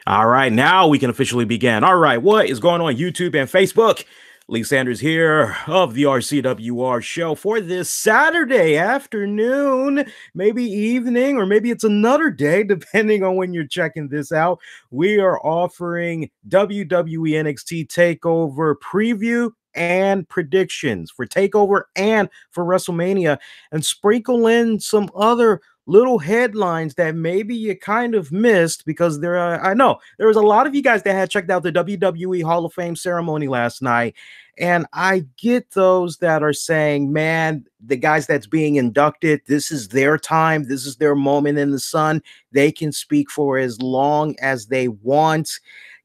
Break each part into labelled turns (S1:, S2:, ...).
S1: All right, now we can officially begin. All right, what is going on YouTube and Facebook? Lee Sanders here of the RCWR Show for this Saturday afternoon, maybe evening, or maybe it's another day, depending on when you're checking this out. We are offering WWE NXT TakeOver preview and predictions for TakeOver and for WrestleMania, and sprinkle in some other little headlines that maybe you kind of missed because there are, I know there was a lot of you guys that had checked out the WWE Hall of Fame ceremony last night. And I get those that are saying, man, the guys that's being inducted, this is their time. This is their moment in the sun. They can speak for as long as they want.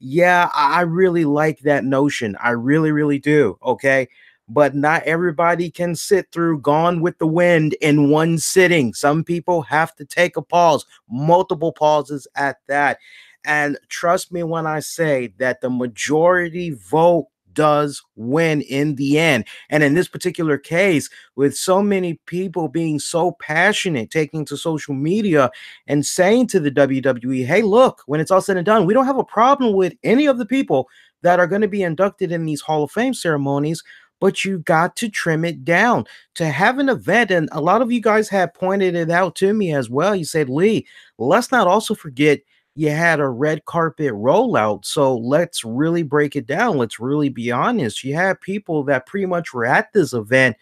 S1: Yeah, I really like that notion. I really, really do. Okay. But not everybody can sit through Gone with the Wind in one sitting. Some people have to take a pause, multiple pauses at that. And trust me when I say that the majority vote does win in the end. And in this particular case, with so many people being so passionate, taking to social media and saying to the WWE, hey, look, when it's all said and done, we don't have a problem with any of the people that are going to be inducted in these Hall of Fame ceremonies, but you got to trim it down to have an event. And a lot of you guys have pointed it out to me as well. You said, Lee, let's not also forget you had a red carpet rollout. So let's really break it down. Let's really be honest. You had people that pretty much were at this event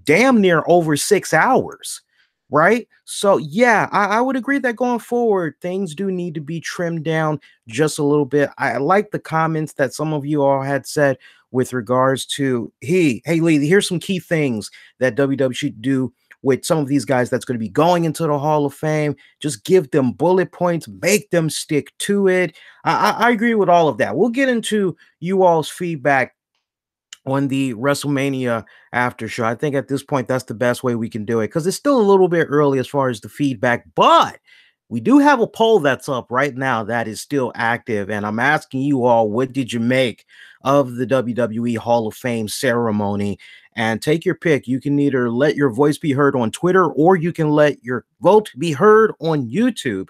S1: damn near over 6 hours, right? So yeah, I would agree that going forward, things do need to be trimmed down just a little bit. I like the comments that some of you all had said with regards to, hey Lee, here's some key things that WWE should do with some of these guys that's going to be going into the Hall of Fame. Just give them bullet points, make them stick to it. I agree with all of that. We'll get into you all's feedback on the WrestleMania after show. I think at this point, that's the best way we can do it because it's still a little bit early as far as the feedback, but we do have a poll that's up right now that is still active. And I'm asking you all, what did you make of the WWE Hall of Fame ceremony? And take your pick. You can either let your voice be heard on Twitter or you can let your vote be heard on YouTube.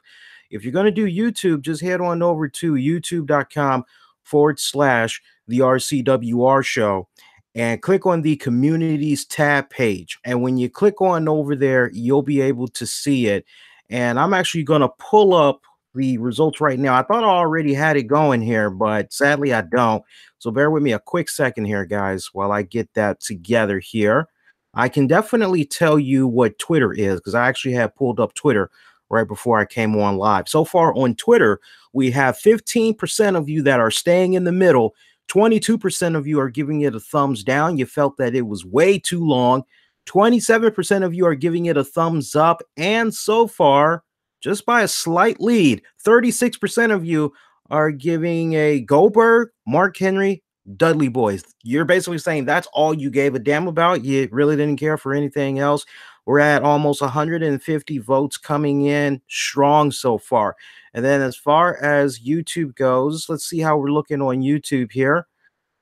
S1: If you're going to do YouTube, just head on over to youtube.com/the RCWR Show and click on the communities tab page. And when you click on over there, you'll be able to see it. And I'm actually going to pull up the results right now. I thought I already had it going here, but sadly I don't. So bear with me a quick second here, guys, while I get that together here. I can definitely tell you what Twitter is because I actually had pulled up Twitter right before I came on live. So far on Twitter, we have 15% of you that are staying in the middle. 22% of you are giving it a thumbs down. You felt that it was way too long. 27% of you are giving it a thumbs up. And so far, just by a slight lead, 36% of you are giving a Goldberg, Mark Henry, Dudley Boys. You're basically saying that's all you gave a damn about. You really didn't care for anything else. We're at almost 150 votes coming in strong so far. And then as far as YouTube goes, let's see how we're looking on YouTube here.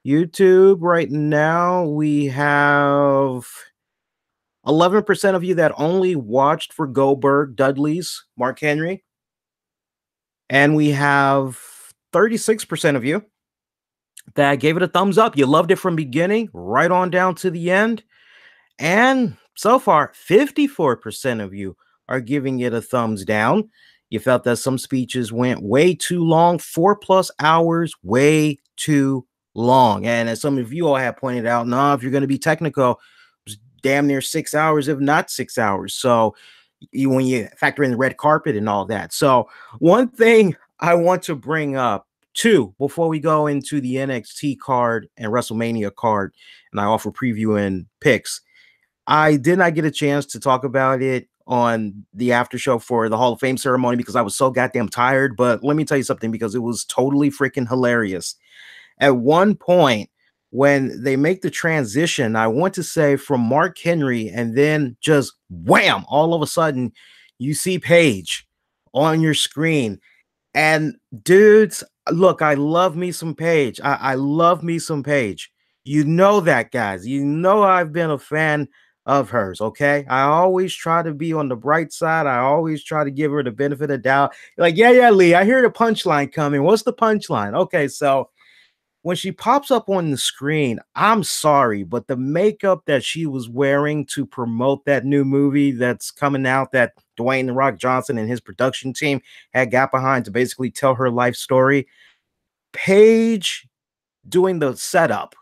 S1: YouTube right now, we have 11% of you that only watched for Goldberg, Dudley's, Mark Henry. And we have 36% of you that gave it a thumbs up. You loved it from beginning right on down to the end. And so far, 54% of you are giving it a thumbs down. You felt that some speeches went way too long, 4+ hours, way too long. And as some of you all have pointed out, no, if you're going to be technical, it was damn near 6 hours, if not 6 hours. So when you factor in the red carpet and all that. So one thing I want to bring up too, before we go into the NXT card and WrestleMania card, and I offer preview and picks, I did not get a chance to talk about it on the after show for the Hall of Fame ceremony because I was so goddamn tired. But let me tell you something, because it was totally freaking hilarious. At one point, when they make the transition, I want to say from Mark Henry, and then just wham, all of a sudden, you see Paige on your screen. And dudes, look, I love me some Paige. I love me some Paige. You know that, guys. You know I've been a fan of hers. Okay. I always try to be on the bright side. I always try to give her the benefit of doubt. Like, yeah, Lee, I hear the punchline coming. What's the punchline? Okay. So when she pops up on the screen, I'm sorry, but the makeup that she was wearing to promote that new movie that's coming out that Dwayne The Rock Johnson and his production team had got behind to basically tell her life story, Paige doing the setup,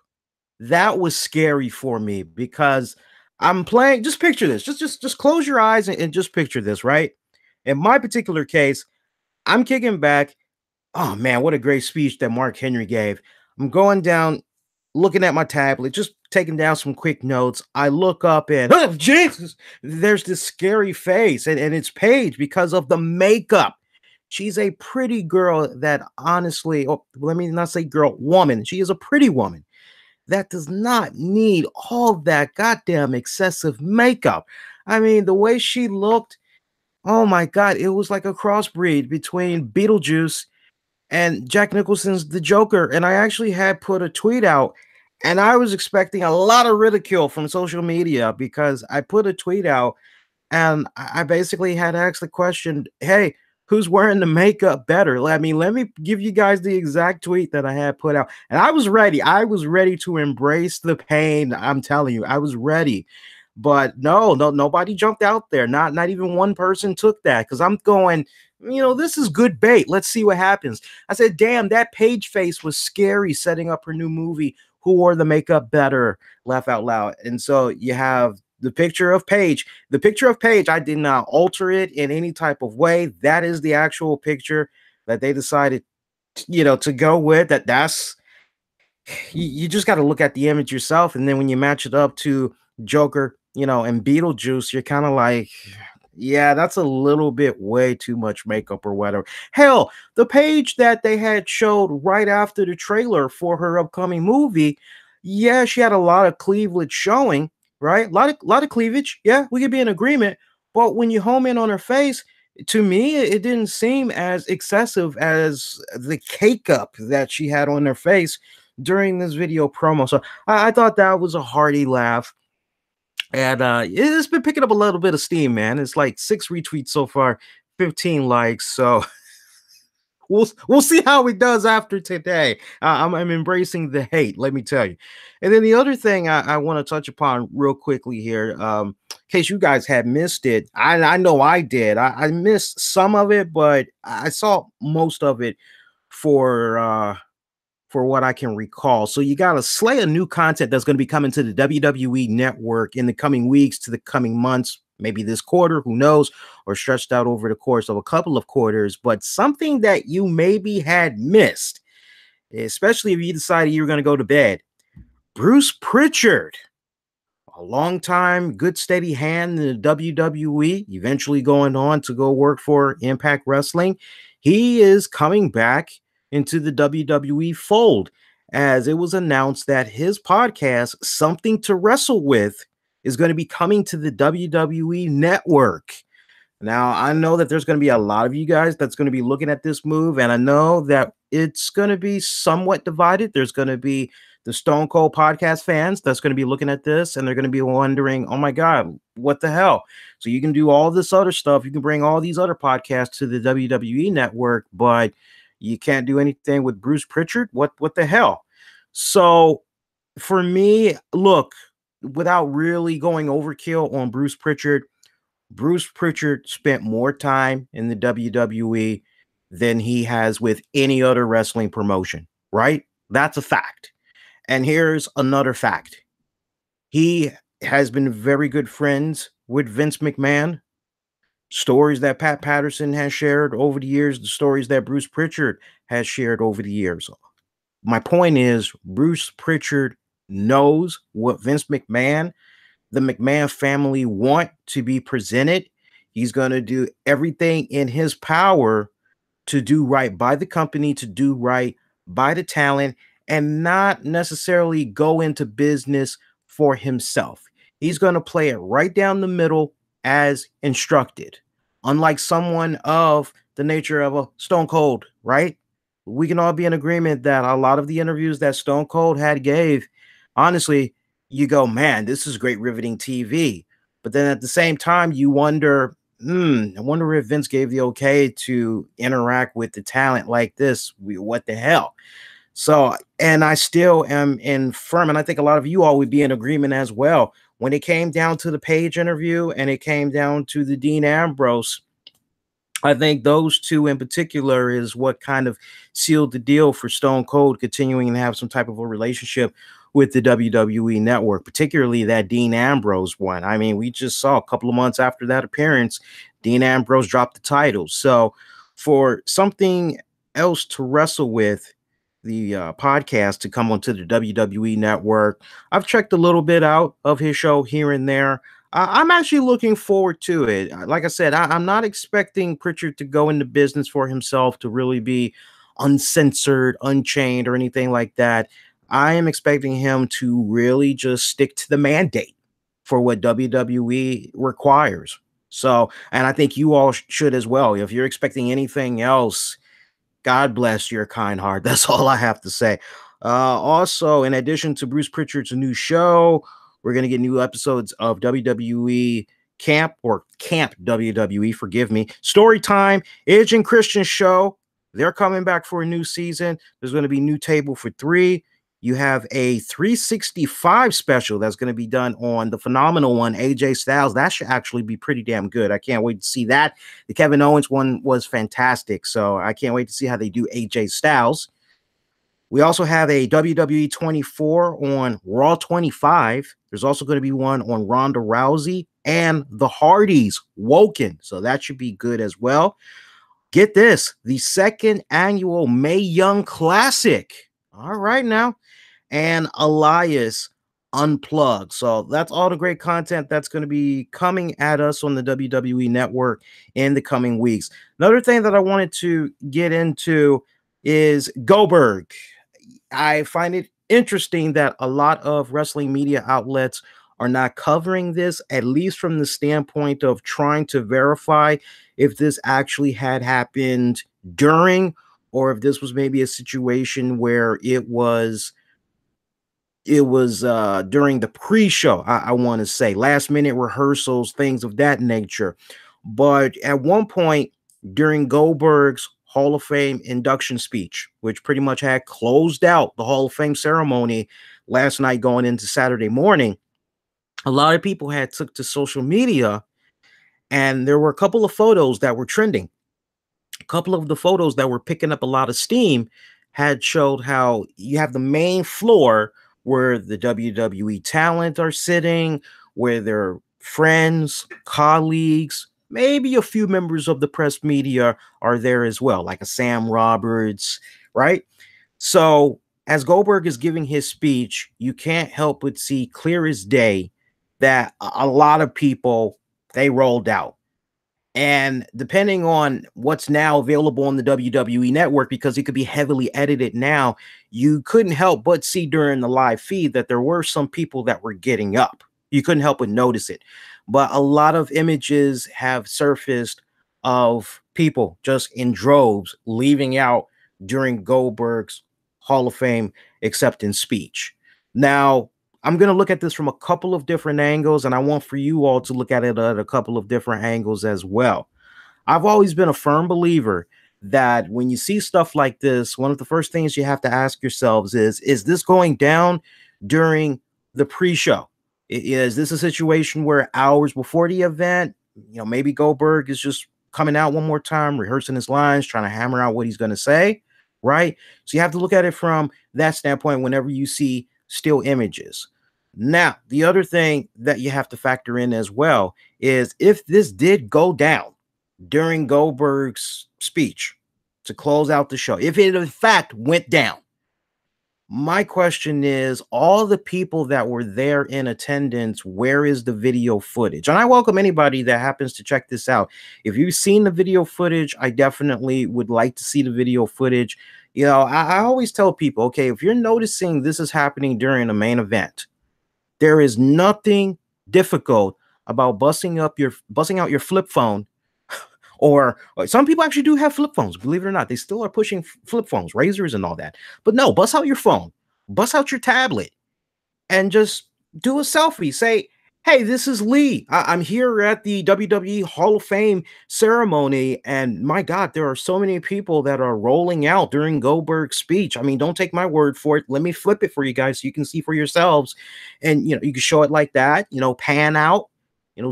S1: that was scary for me because I'm playing. Just picture this. Just close your eyes and just picture this, right? In my particular case, I'm kicking back. Oh man, what a great speech that Mark Henry gave. I'm going down, looking at my tablet, just taking down some quick notes. I look up and oh Jesus, there's this scary face, and it's Paige because of the makeup. She's a pretty girl that honestly, oh, let me not say girl, woman. She is a pretty woman that does not need all that goddamn excessive makeup. I mean, the way she looked, oh my God, it was like a crossbreed between Beetlejuice and Jack Nicholson's The Joker. And I actually had put a tweet out, and I was expecting a lot of ridicule from social media because I put a tweet out and I basically had asked the question, hey, who's wearing the makeup better? Let me give you guys the exact tweet that I had put out. And I was ready. I was ready to embrace the pain. I'm telling you, I was ready. But nobody jumped out there. Not even one person took that because I'm going, this is good bait. Let's see what happens. I said, damn, that Paige face was scary setting up her new movie. Who wore the makeup better? Laugh out loud. And so you have the picture of Paige. The picture of Paige, I did not alter it in any type of way. That is the actual picture that they decided, to go with. That's you just got to look at the image yourself, and then when you match it up to Joker, and Beetlejuice, you're kind of like, yeah, that's a little bit way too much makeup or whatever. Hell, the Paige that they had showed right after the trailer for her upcoming movie, yeah, she had a lot of cleavage showing, right? A lot of cleavage. Yeah, we could be in agreement. But when you home in on her face, to me, it didn't seem as excessive as the cake up that she had on her face during this video promo. So I thought that was a hearty laugh. And it's been picking up a little bit of steam, man. It's like 6 retweets so far, 15 likes. So we'll see how it does after today. I'm embracing the hate, let me tell you. And then the other thing I want to touch upon real quickly here, in case you guys had missed it, I know I did. I missed some of it, but I saw most of it for what I can recall. So you got a slate of new content that's going to be coming to the WWE network in the coming weeks to the coming months, maybe this quarter, who knows, or stretched out over the course of a couple of quarters. But something that you maybe had missed, especially if you decided you were going to go to bed, Bruce Pritchard, a long time, good steady hand in the WWE, eventually going on to go work for Impact Wrestling. He is coming back into the WWE fold, as it was announced that his podcast, Something to Wrestle With, is going to be coming to the WWE network. Now, I know that there's going to be a lot of you guys that's going to be looking at this move, and I know that it's going to be somewhat divided. There's going to be the Stone Cold podcast fans that's going to be looking at this, and they're going to be wondering, oh my God, what the hell? So you can do all this other stuff. You can bring all these other podcasts to the WWE network, but you can't do anything with Bruce Pritchard. What the hell? So for me, look, without really going overkill on Bruce Pritchard spent more time in the WWE than he has with any other wrestling promotion, right? That's a fact. And here's another fact. He has been very good friends with Vince McMahon. Stories that Pat Patterson has shared over the years, the stories that Bruce Pritchard has shared over the years. My point is, Bruce Pritchard knows what Vince McMahon, the McMahon family, want to be presented. He's going to do everything in his power to do right by the company, to do right by the talent, and not necessarily go into business for himself. He's going to play it right down the middle as instructed. Unlike someone of the nature of a Stone Cold, right? We can all be in agreement that a lot of the interviews that Stone Cold gave, honestly, you go, man, this is great, riveting TV. But then at the same time, you wonder, I wonder if Vince gave the okay to interact with the talent like this. What the hell? So, and I still am firm, and I think a lot of you all would be in agreement as well. When it came down to the Page interview and it came down to the Dean Ambrose, I think those two in particular is what kind of sealed the deal for Stone Cold continuing to have some type of a relationship with the WWE network, particularly that Dean Ambrose one. I mean, we just saw a couple of months after that appearance, Dean Ambrose dropped the title. So for something else to wrestle with, the podcast to come onto the WWE network, I've checked a little bit out of his show here and there. I'm actually looking forward to it. Like I said, I'm not expecting Pritchard to go into business for himself to really be uncensored, unchained, or anything like that. I am expecting him to really just stick to the mandate for what WWE requires. So, and I think you all should as well. If you're expecting anything else, God bless your kind heart. That's all I have to say. Also, in addition to Bruce Pritchard's new show, we're going to get new episodes of WWE Camp WWE, forgive me. Storytime, Edge and Christian show. They're coming back for a new season. There's going to be new table for 3. You have a 365 special that's going to be done on the phenomenal one, AJ Styles. That should actually be pretty damn good. I can't wait to see that. The Kevin Owens one was fantastic, so I can't wait to see how they do AJ Styles. We also have a WWE 24 on Raw 25. There's also going to be one on Ronda Rousey and the Hardys, Woken. So that should be good as well. Get this, the 2nd annual Mae Young Classic. All right now. And Elias Unplugged. So that's all the great content that's going to be coming at us on the WWE network in the coming weeks. Another thing that I wanted to get into is Goldberg. I find it interesting that a lot of wrestling media outlets are not covering this, at least from the standpoint of trying to verify if this actually had happened during, or if this was maybe a situation where it was during the pre-show. I want to say last minute rehearsals, things of that nature. But at one point during Goldberg's Hall of Fame induction speech, which pretty much had closed out the Hall of Fame ceremony last night going into Saturday morning, a lot of people had took to social media, and there were a couple of photos that were trending. A couple of the photos that were picking up a lot of steam had showed how you have the main floor where the WWE talent are sitting, where their friends, colleagues, maybe a few members of the press media are there as well, like a Sam Roberts, right? So as Goldberg is giving his speech, you can't help but see clear as day that a lot of people, they rolled out. And depending on what's now available on the WWE network, because it could be heavily edited now, you couldn't help but see during the live feed that there were some people that were getting up. You couldn't help but notice it. But a lot of images have surfaced of people just in droves leaving out during Goldberg's Hall of Fame acceptance speech. Now, I'm going to look at this from a couple of different angles, and I want for you all to look at it at a couple of different angles as well. I've always been a firm believer that when you see stuff like this, one of the first things you have to ask yourselves is this going down during the pre-show? Is this a situation where hours before the event, maybe Goldberg is just coming out one more time, rehearsing his lines, trying to hammer out what he's going to say, right? So you have to look at it from that standpoint whenever you see still images. Now, the other thing that you have to factor in as well is if this did go down during Goldberg's speech to close out the show, if it in fact went down, my question is, all the people that were there in attendance, where is the video footage? And I welcome anybody that happens to check this out. If you've seen the video footage, I definitely would like to see the video footage. I always tell people, okay, if you're noticing this is happening during a main event, there is nothing difficult about busting out your flip phone, or some people actually do have flip phones, believe it or not. They still are pushing flip phones, razors and all that. But no, bust out your phone, bust out your tablet, and just do a selfie. Say, hey, this is Lee. I'm here at the WWE Hall of Fame ceremony. And my God, there are so many people that are rolling out during Goldberg's speech. I mean, don't take my word for it. Let me flip it for you guys so you can see for yourselves. And, you can show it like that, pan out,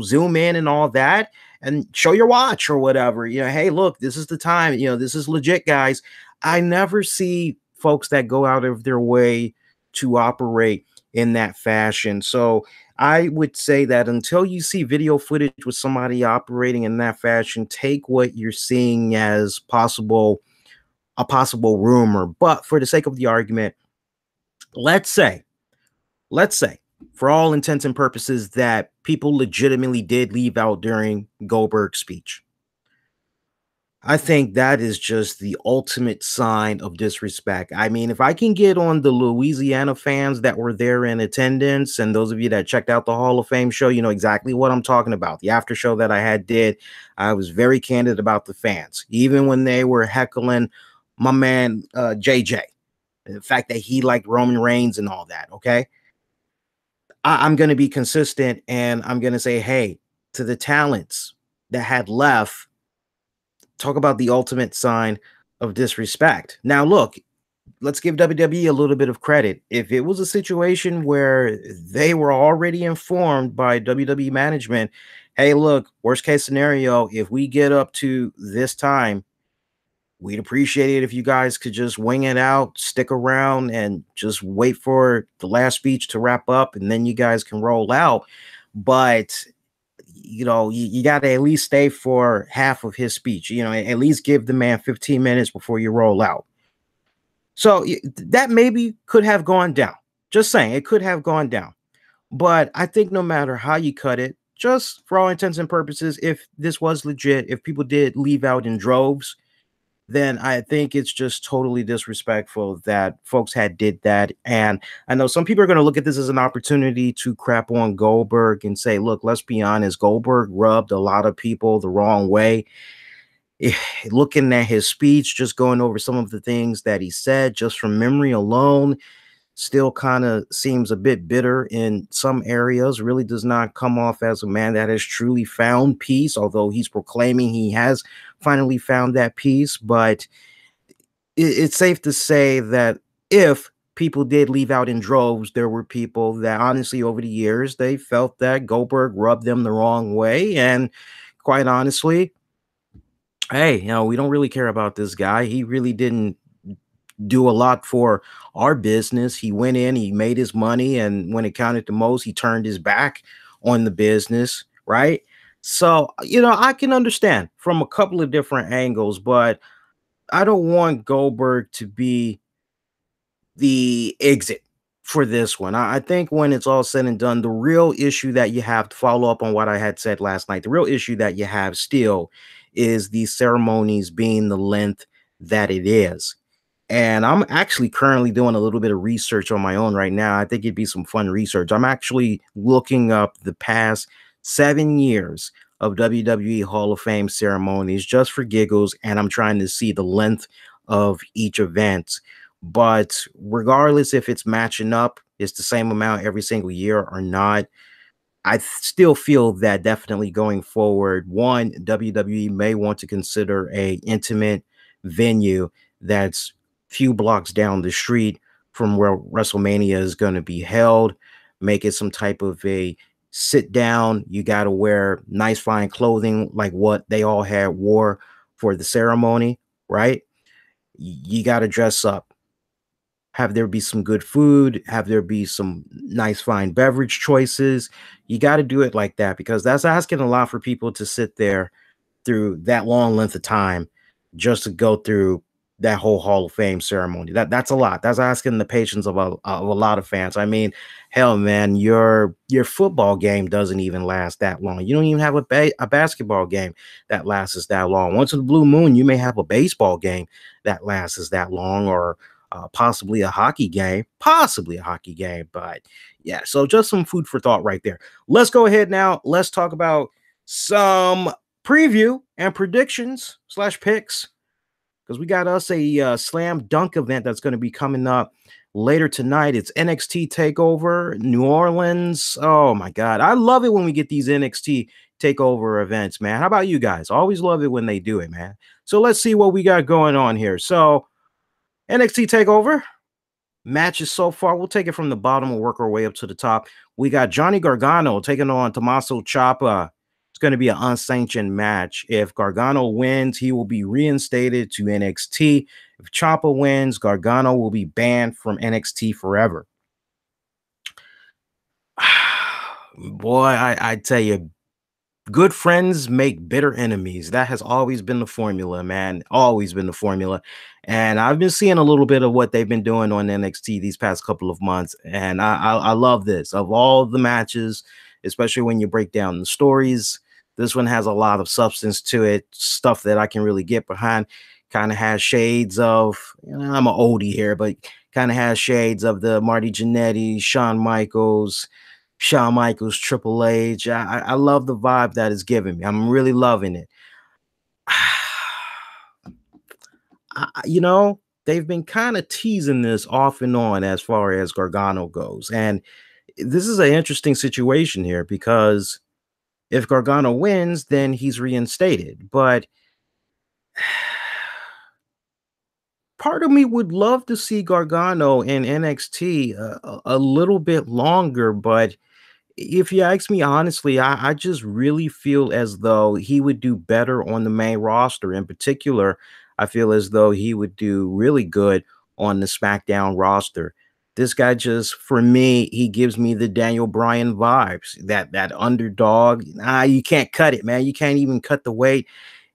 S1: zoom in and all that, and show your watch or whatever. Hey, look, this is the time. This is legit, guys. I never see folks that go out of their way to operate in that fashion. So I would say that until you see video footage with somebody operating in that fashion, take what you're seeing as a possible rumor. But for the sake of the argument, let's say, for all intents and purposes, that people legitimately did leave out during Goldberg's speech. I think that is just the ultimate sign of disrespect. I mean, if I can get on the Louisiana fans that were there in attendance, and those of you that checked out the Hall of Fame show, you know exactly what I'm talking about. The after show that I did, I was very candid about the fans, even when they were heckling my man JJ, the fact that he liked Roman Reigns and all that. Okay, I'm going to be consistent, and I'm going to say, hey, to the talents that had left, talk about the ultimate sign of disrespect. Now, look, let's give WWE a little bit of credit. If it was a situation where they were already informed by WWE management, hey, look, worst case scenario, if we get up to this time, we'd appreciate it if you guys could just wing it out, stick around, and just wait for the last speech to wrap up, and then you guys can roll out. But you got to at least stay for half of his speech, at least give the man 15 minutes before you roll out. So that maybe could have gone down. Just saying, it could have gone down. But I think no matter how you cut it, just for all intents and purposes, if this was legit, if people did leave out in droves, then I think it's just totally disrespectful that folks did that. And I know some people are going to look at this as an opportunity to crap on Goldberg and say, look, let's be honest, Goldberg rubbed a lot of people the wrong way. Looking at his speech, just going over some of the things that he said, just from memory alone, still kind of seems a bit bitter in some areas, really does not come off as a man that has truly found peace, although he's proclaiming he has finally found that peace. But it's safe to say that if people did leave out in droves, there were people that honestly over the years, they felt that Goldberg rubbed them the wrong way. And quite honestly, hey, we don't really care about this guy. He really didn't do a lot for our business. He went in, he made his money, and when it counted the most, he turned his back on the business, right? So, I can understand from a couple of different angles, but I don't want Goldberg to be the exit for this one. I think when it's all said and done, the real issue that you have, to follow up on what I had said last night, the real issue that you have still is these ceremonies being the length that it is. And I'm actually currently doing a little bit of research on my own right now. I think it'd be some fun research. I'm actually looking up the past 7 years of WWE Hall of Fame ceremonies just for giggles, and I'm trying to see the length of each event. But regardless if it's matching up, it's the same amount every single year or not, I still feel that definitely going forward, one, WWE may want to consider a intimate venue that's few blocks down the street from where WrestleMania is going to be held. Make it some type of a sit down. You got to wear nice fine clothing like what they all had wore for the ceremony, right? You got to dress up. Have there be some good food, have there be some nice fine beverage choices. You got to do it like that, because that's asking a lot for people to sit there through that long length of time just to go through that whole Hall of Fame ceremony. That's a lot. That's asking the patience of a lot of fans. I mean, hell, man, your football game doesn't even last that long. You don't even have a basketball game that lasts that long. Once in the blue moon, you may have a baseball game that lasts that long, or possibly a hockey game, But yeah, so just some food for thought right there. Let's go ahead now. Let's talk about some preview and predictions / picks because we got us a slam dunk event that's going to be coming up later tonight. It's NXT TakeOver New Orleans. Oh my God, I love it when we get these NXT TakeOver events, man. How about you guys? Always love it when they do it, man. So let's see what we got going on here. So NXT TakeOver matches so far. We'll take it from the bottom and work our way up to the top. We got Johnny Gargano taking on Tommaso Ciampa. It's going to be an unsanctioned match. If Gargano wins, he will be reinstated to NXT. If Ciampa wins, Gargano will be banned from NXT forever. Boy, I tell you, good friends make bitter enemies. That has always been the formula, man. Always been the formula. And I've been seeing a little bit of what they've been doing on NXT these past couple of months. And I love this. Of all the matches, especially when you break down the stories, this one has a lot of substance to it, stuff that I can really get behind. Kind of has shades of, I'm an oldie here, but kind of has shades of the Marty Jannetty, Shawn Michaels, Triple H. I love the vibe that it's giving me. I'm really loving it. They've been kind of teasing this off and on as far as Gargano goes. And this is an interesting situation here because if Gargano wins, then he's reinstated. But part of me would love to see Gargano in NXT a little bit longer, but if you ask me honestly, I just really feel as though he would do better on the main roster. In particular, I feel as though he would do really good on the SmackDown roster. This guy just, for me, he gives me the Daniel Bryan vibes. That underdog. You can't cut it, man. You can't even cut the weight.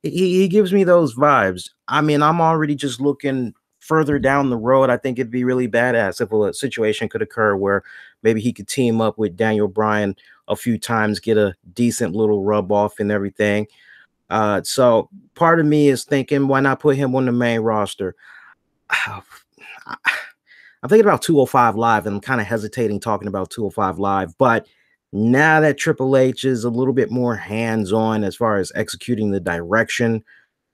S1: He gives me those vibes. I mean, I'm already just looking further down the road. I think it'd be really badass if a situation could occur where maybe he could team up with Daniel Bryan a few times, get a decent little rub off and everything. So part of me is thinking, why not put him on the main roster? I'm thinking about 205 Live, and I'm kind of hesitating talking about 205 Live, but now that Triple H is a little bit more hands-on as far as executing the direction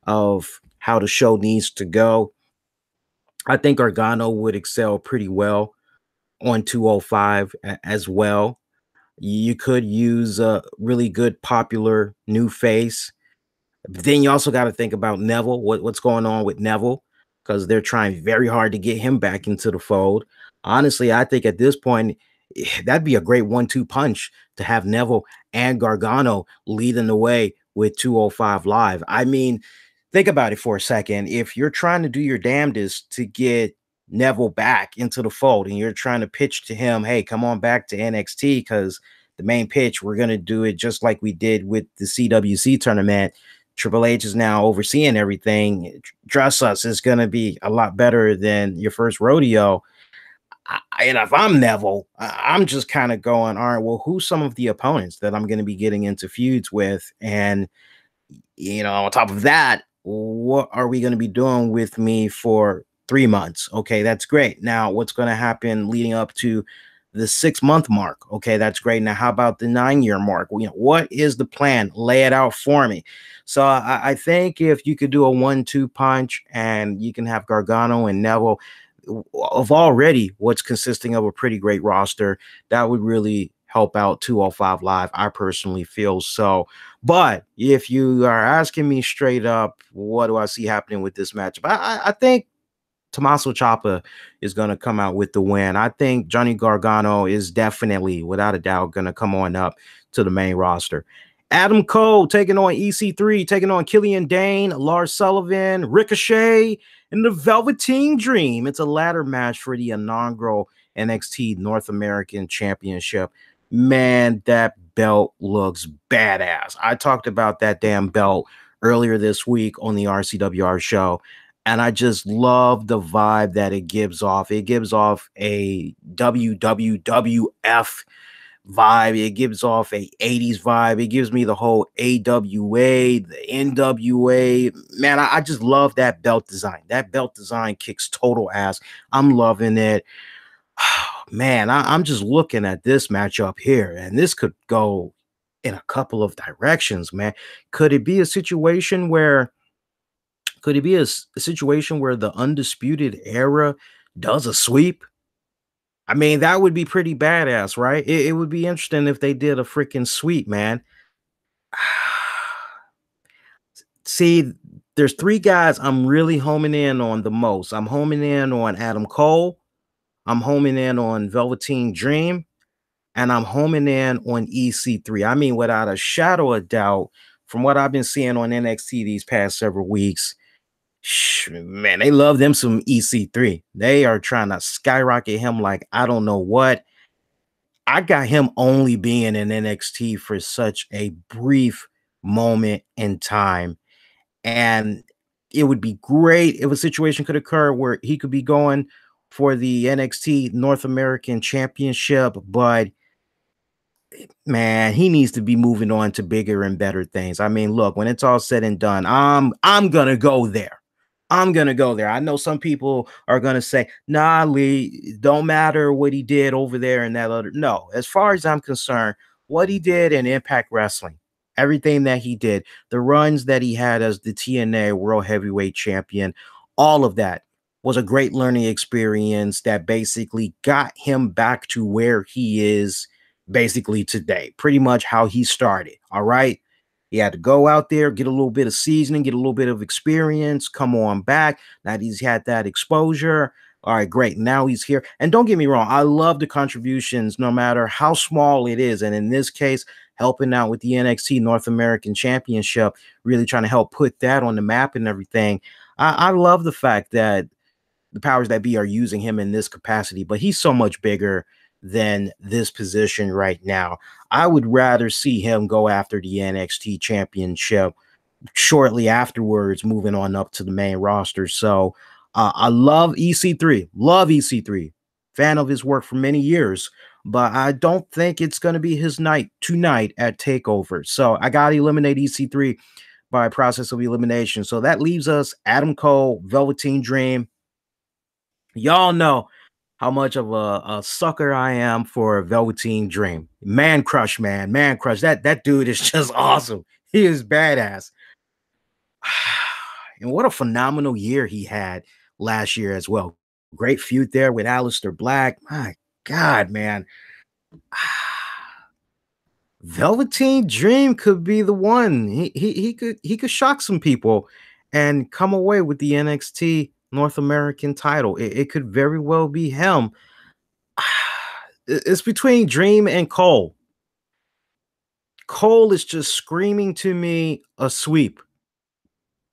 S1: of how the show needs to go, I think Gargano would excel pretty well on 205 as well. You could use a really good popular new face. But then you also got to think about Neville, what's going on with Neville, because they're trying very hard to get him back into the fold. Honestly, I think at this point, that'd be a great 1-2 punch to have Neville and Gargano leading the way with 205 Live. I mean, think about it for a second. If you're trying to do your damnedest to get Neville back into the fold and you're trying to pitch to him, hey, come on back to NXT, because the main pitch, we're going to do it just like we did with the CWC tournament. Triple H is now overseeing everything. Trust us, it's going to be a lot better than your first rodeo. And if I'm Neville, I'm just kind of going, all right, well, who's some of the opponents that I'm going to be getting into feuds with? And, on top of that, what are we going to be doing with me for 3 months? Okay, that's great. Now, what's going to happen leading up to the 6-month mark? Okay, that's great. Now, how about the 9-year mark? What is the plan? Lay it out for me. So I think if you could do a 1-2 punch and you can have Gargano and Neville of already what's consisting of a pretty great roster, that would really help out 205 Live. I personally feel so. But if you are asking me straight up, what do I see happening with this matchup? I think Tommaso Ciampa is going to come out with the win. I think Johnny Gargano is definitely, without a doubt, going to come on up to the main roster. Adam Cole taking on EC3, taking on Killian Dane, Lars Sullivan, Ricochet, and the Velveteen Dream. It's a ladder match for the inaugural NXT North American Championship. Man, that belt looks badass. I talked about that damn belt earlier this week on the RCWR show, and I just love the vibe that it gives off. It gives off a WWF vibe. It gives off a 80s vibe. It gives me the whole AWA, the NWA. Man, I just love that belt design. That belt design kicks total ass. I'm loving it. Man, I'm just looking at this matchup here, and this could go in a couple of directions, man. Could it be a situation where Could it be a situation where the Undisputed Era does a sweep? I mean, that would be pretty badass, right? It would be interesting if they did a freaking sweep, man. See, there's three guys I'm really homing in on the most. I'm homing in on Adam Cole, I'm homing in on Velveteen Dream, and I'm homing in on EC3. I mean, without a shadow of doubt, from what I've been seeing on NXT these past several weeks, man, they love them some EC3. They are trying to skyrocket him like I don't know what. I got him only being in NXT for such a brief moment in time. And it would be great if a situation could occur where he could be going for the NXT North American Championship, but man, he needs to be moving on to bigger and better things. I mean, look, when it's all said and done, I'm gonna go there. I'm gonna go there. I know some people are gonna say, nah, Lee, don't matter what he did over there and that other. No, as far as I'm concerned, what he did in Impact Wrestling, everything that he did, the runs that he had as the TNA World Heavyweight Champion, all of that was a great learning experience that basically got him back to where he is basically today, pretty much how he started. All right. He had to go out there, get a little bit of seasoning, get a little bit of experience, come on back. Now that he's had that exposure. All right, great. Now he's here. And don't get me wrong, I love the contributions, no matter how small it is. And in this case, helping out with the NXT North American Championship, really trying to help put that on the map and everything. I love the fact that the powers that be are using him in this capacity, but he's so much bigger than this position right now. I would rather see him go after the NXT championship shortly afterwards, moving on up to the main roster. So I love EC3, fan of his work for many years, but I don't think it's going to be his night tonight at TakeOver. So I got to eliminate EC3 by process of elimination. So that leaves us Adam Cole, Velveteen Dream. Y'all know how much of a sucker I am for Velveteen Dream. Man crush, man. Man crush. That dude is just awesome. He is badass. And what a phenomenal year he had last year as well. Great feud there with Aleister Black. My God, man. Velveteen Dream could be the one. He could shock some people and come away with the NXT North American title. It could very well be him. It's between Dream and Cole. Cole is just screaming to me a sweep.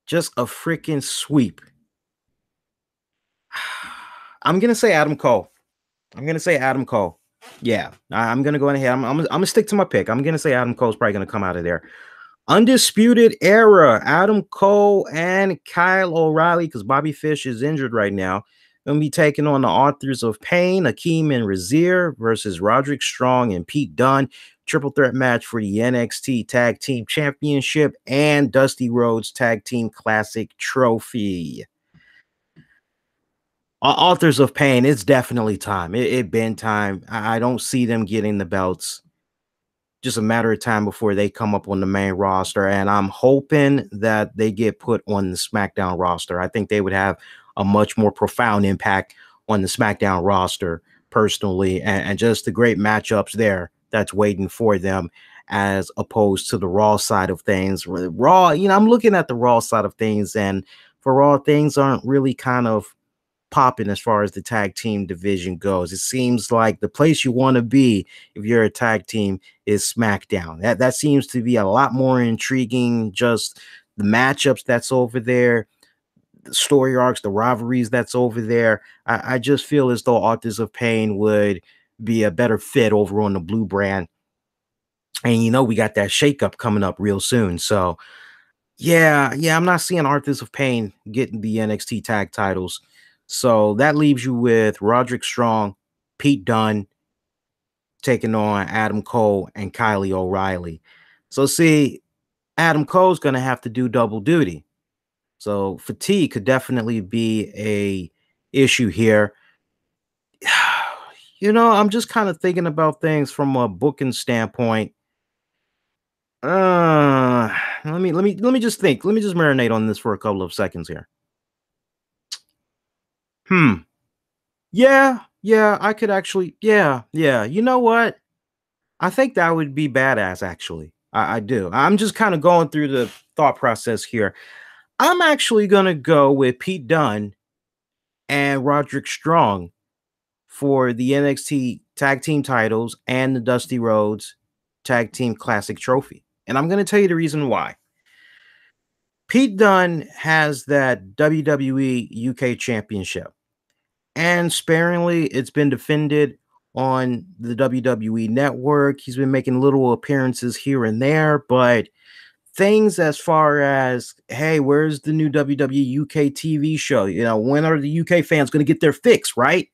S1: Just a freaking sweep. I'm going to say Adam Cole. Yeah, I'm going to go ahead. I'm going to stick to my pick. I'm going to say Adam Cole's probably going to come out of there. Undisputed Era, Adam Cole and Kyle O'Reilly, because Bobby Fish is injured right now. Going to be taking on the Authors of Pain, Akeem and Razir versus Roderick Strong and Pete Dunne. Triple threat match for the NXT Tag Team Championship and Dusty Rhodes Tag Team Classic Trophy. Authors of Pain, it's definitely time. It been time. I don't see them getting the belts. Just a matter of time before they come up on the main roster. And I'm hoping that they get put on the SmackDown roster. I think they would have a much more profound impact on the SmackDown roster personally. And just the great matchups there that's waiting for them as opposed to the Raw side of things. Raw, I'm looking at the Raw side of things, and for Raw, things aren't really kind of popping as far as the tag team division goes. It seems like the place you want to be if you're a tag team is SmackDown. That seems to be a lot more intriguing. Just the matchups that's over there, the story arcs, the rivalries that's over there. I just feel as though Authors of Pain would be a better fit over on the Blue brand. And we got that shakeup coming up real soon. So yeah, I'm not seeing Authors of Pain getting the NXT tag titles. So that leaves you with Roderick Strong, Pete Dunne taking on Adam Cole and Kylie O'Reilly. So see, Adam Cole's going to have to do double duty. So fatigue could definitely be a issue here. I'm just kind of thinking about things from a booking standpoint. let me just think. Let me just marinate on this for a couple of seconds here. Hmm. Yeah, I could actually. Yeah. You know what? I think that would be badass. Actually, I do. I'm just kind of going through the thought process here. I'm actually gonna go with Pete Dunne and Roderick Strong for the NXT Tag Team titles and the Dusty Rhodes Tag Team Classic Trophy. And I'm going to tell you the reason why. Pete Dunne has that WWE UK Championship, and sparingly it's been defended on the WWE network. He's been making little appearances here and there, but things as far as, hey, where's the new WWE UK TV show? When are the UK fans going to get their fix, right?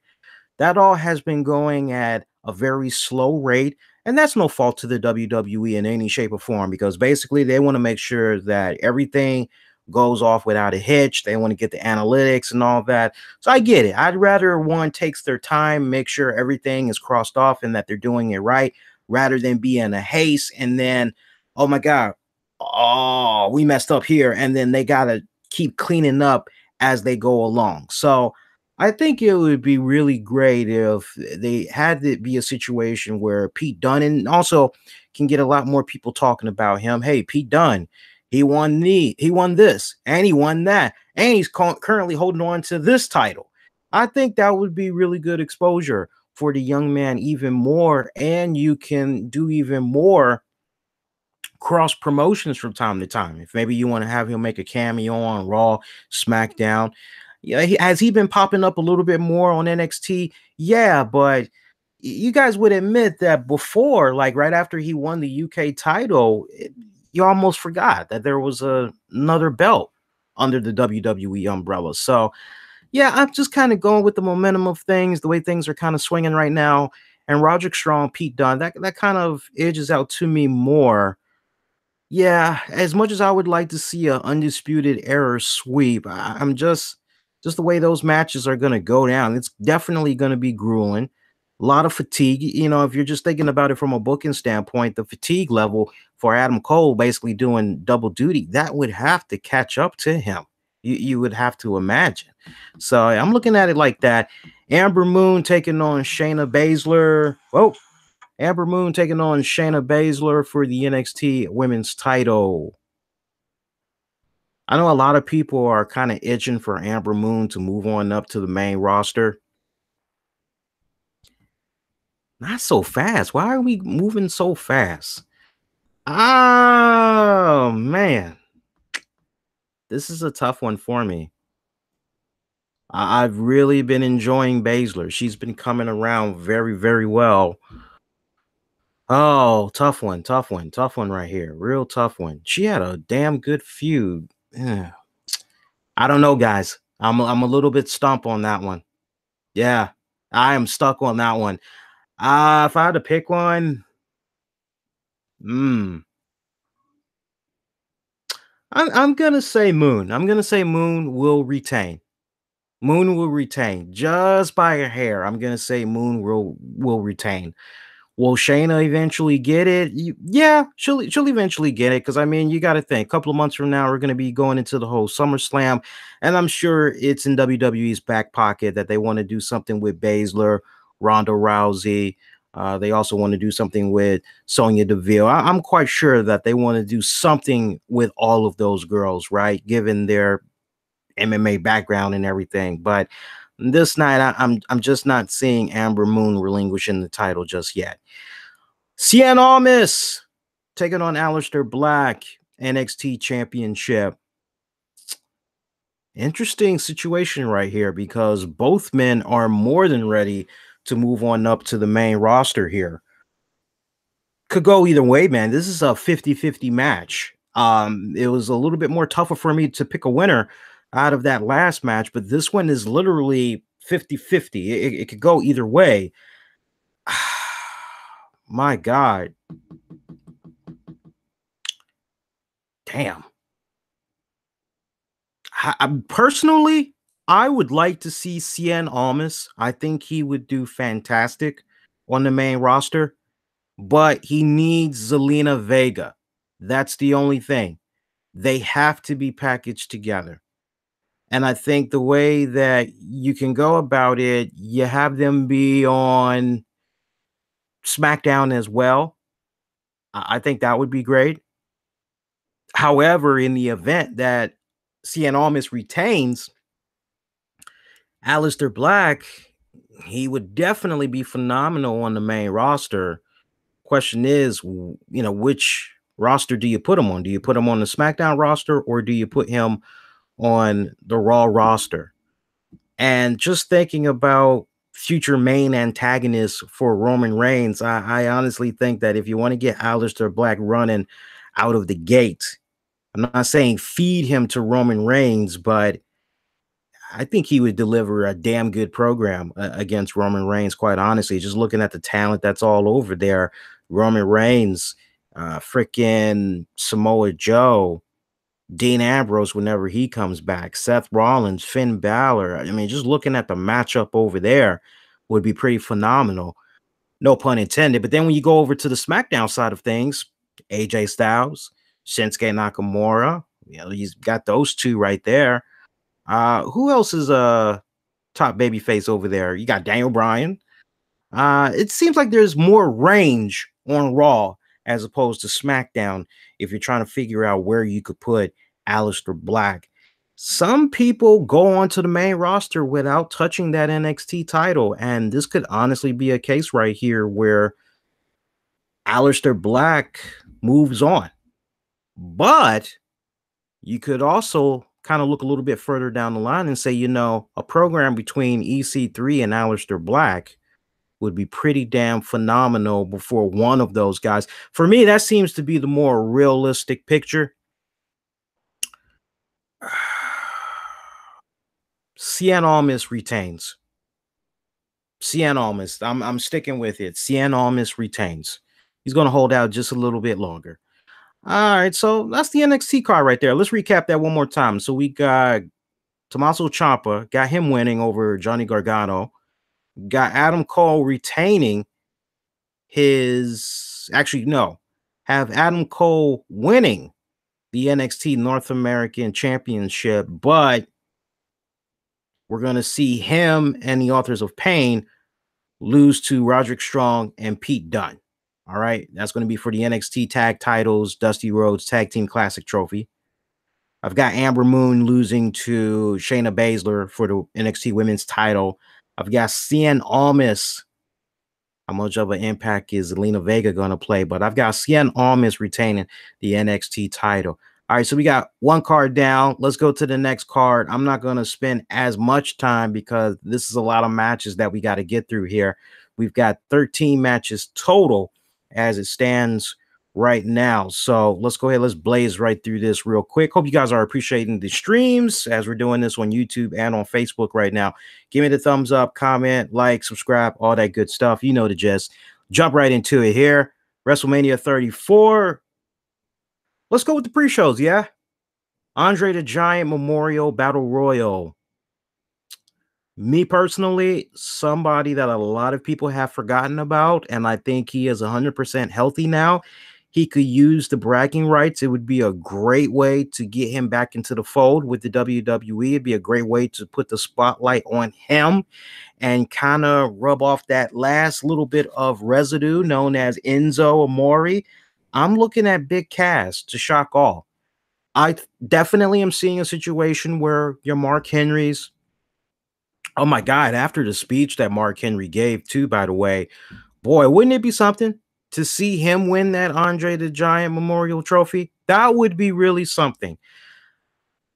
S1: That all has been going at a very slow rate, and that's no fault to the WWE in any shape or form, because basically they want to make sure that everything goes off without a hitch. They want to get the analytics and all that. So I get it. I'd rather one takes their time, make sure everything is crossed off and that they're doing it right, rather than be in a haste and then, oh my God, oh, we messed up here. And then they got to keep cleaning up as they go along. So I think it would be really great if they had to be a situation where Pete Dunne, and also can get a lot more people talking about him. Hey, Pete Dunne, he won this, and he won that, and he's currently holding on to this title. I think that would be really good exposure for the young man even more, and you can do even more cross promotions from time to time. If maybe you want to have him make a cameo on Raw, SmackDown. Yeah, has he been popping up a little bit more on NXT? Yeah, but you guys would admit that before, like right after he won the UK title, you almost forgot that there was another belt under the WWE umbrella. So, yeah, I'm just kind of going with the momentum of things, the way things are kind of swinging right now. And Roderick Strong, Pete Dunne, that kind of edges out to me more. Yeah, as much as I would like to see a undisputed era sweep, I'm just the way those matches are gonna go down. It's definitely gonna be grueling. A lot of fatigue. If you're just thinking about it from a booking standpoint, the fatigue level for Adam Cole basically doing double duty, that would have to catch up to him. You would have to imagine. So I'm looking at it like that. Amber Moon taking on Shayna Baszler. Oh, Amber Moon taking on Shayna Baszler for the NXT Women's title. I know a lot of people are kind of itching for Amber Moon to move on up to the main roster. Not so fast. Why are we moving so fast? Oh, man. This is a tough one for me. I've really been enjoying Baszler. She's been coming around very, very well. Oh, tough one right here. Real tough one. She had a damn good feud. Yeah. I don't know, guys. I'm a little bit stumped on that one. Yeah, I am stuck on that one. If I had to pick one, mm, I'm gonna say Moon. I'm gonna say Moon will retain. Moon will retain just by a hair. I'm gonna say Moon will retain. Will Shayna eventually get it? Yeah, she'll eventually get it, because I mean, you got to think, a couple of months from now, we're going to be going into the whole SummerSlam, and I'm sure it's in WWE's back pocket that they want to do something with Baszler, Ronda Rousey. They also want to do something with Sonya Deville. I'm quite sure that they want to do something with all of those girls, right? Given their MMA background and everything, but this night I'm just not seeing Amber Moon relinquishing the title just yet. Cien Almas taking on Aleister Black, NXT Championship. Interesting situation right here, because both men are more than ready to move on up to the main roster here. Could go either way, man. This is a 50-50 match. It was a little bit more tougher for me to pick a winner out of that last match, but this one is literally 50-50. It could go either way. My God. Damn. Personally, I would like to see Cien Almas. I think he would do fantastic on the main roster, but he needs Zelina Vega. That's the only thing. They have to be packaged together. And I think the way that you can go about it, you have them be on SmackDown as well. I think that would be great. However, in the event that Cien Almas retains, Aleister Black, he would definitely be phenomenal on the main roster. Question is, which roster do you put him on? Do you put him on the SmackDown roster or do you put him on the Raw roster? And just thinking about future main antagonists for Roman Reigns, I honestly think that if you want to get Aleister Black running out of the gate, I'm not saying feed him to Roman Reigns, but I think he would deliver a damn good program against Roman Reigns, quite honestly. Just looking at the talent that's all over there. Roman Reigns, freaking Samoa Joe, Dean Ambrose whenever he comes back, Seth Rollins, Finn Balor. I mean, just looking at the matchup over there would be pretty phenomenal. No pun intended. But then when you go over to the SmackDown side of things, AJ Styles, Shinsuke Nakamura, he's got those two right there. Who else is a top babyface over there? You got Daniel Bryan. It seems like there's more range on Raw as opposed to SmackDown if you're trying to figure out where you could put Aleister Black. Some people go onto the main roster without touching that NXT title, and this could honestly be a case right here where Aleister Black moves on. But you could also kind of look a little bit further down the line and say, a program between EC3 and Aleister Black would be pretty damn phenomenal before one of those guys. For me, that seems to be the more realistic picture. Cien Almas retains. Cien Almas, I'm sticking with it. Cien Almas retains. He's going to hold out just a little bit longer. All right, so that's the NXT card right there. Let's recap that one more time. So we got Tommaso Ciampa, got him winning over Johnny Gargano. Got Adam Cole retaining have Adam Cole winning the NXT North American Championship, but we're going to see him and the Authors of Pain lose to Roderick Strong and Pete Dunne. All right, that's going to be for the NXT Tag Titles, Dusty Rhodes Tag Team Classic Trophy. I've got Amber Moon losing to Shayna Baszler for the NXT Women's title. I've got Cien Almas. How much of an impact is Zelina Vega going to play? But I've got Cien Almas retaining the NXT title. All right, so we got one card down. Let's go to the next card. I'm not going to spend as much time because this is a lot of matches that we got to get through here. We've got 13 matches total as it stands right now. So let's go ahead. Let's blaze right through this real quick. Hope you guys are appreciating the streams as we're doing this on YouTube and on Facebook right now. Give me the thumbs up, comment, like, subscribe, all that good stuff. You know the gist. Jump right into it here. WrestleMania 34. Let's go with the pre-shows, yeah? Andre the Giant Memorial Battle Royal. Me personally, somebody that a lot of people have forgotten about, and I think he is 100% healthy now. He could use the bragging rights. It would be a great way to get him back into the fold with the WWE. It'd be a great way to put the spotlight on him and kind of rub off that last little bit of residue known as Enzo Amore. I'm looking at Big Cass to shock all. I definitely am seeing a situation where your Mark Henrys. Oh my God, after the speech that Mark Henry gave too, by the way, boy, wouldn't it be something to see him win that Andre the Giant Memorial Trophy? That would be really something.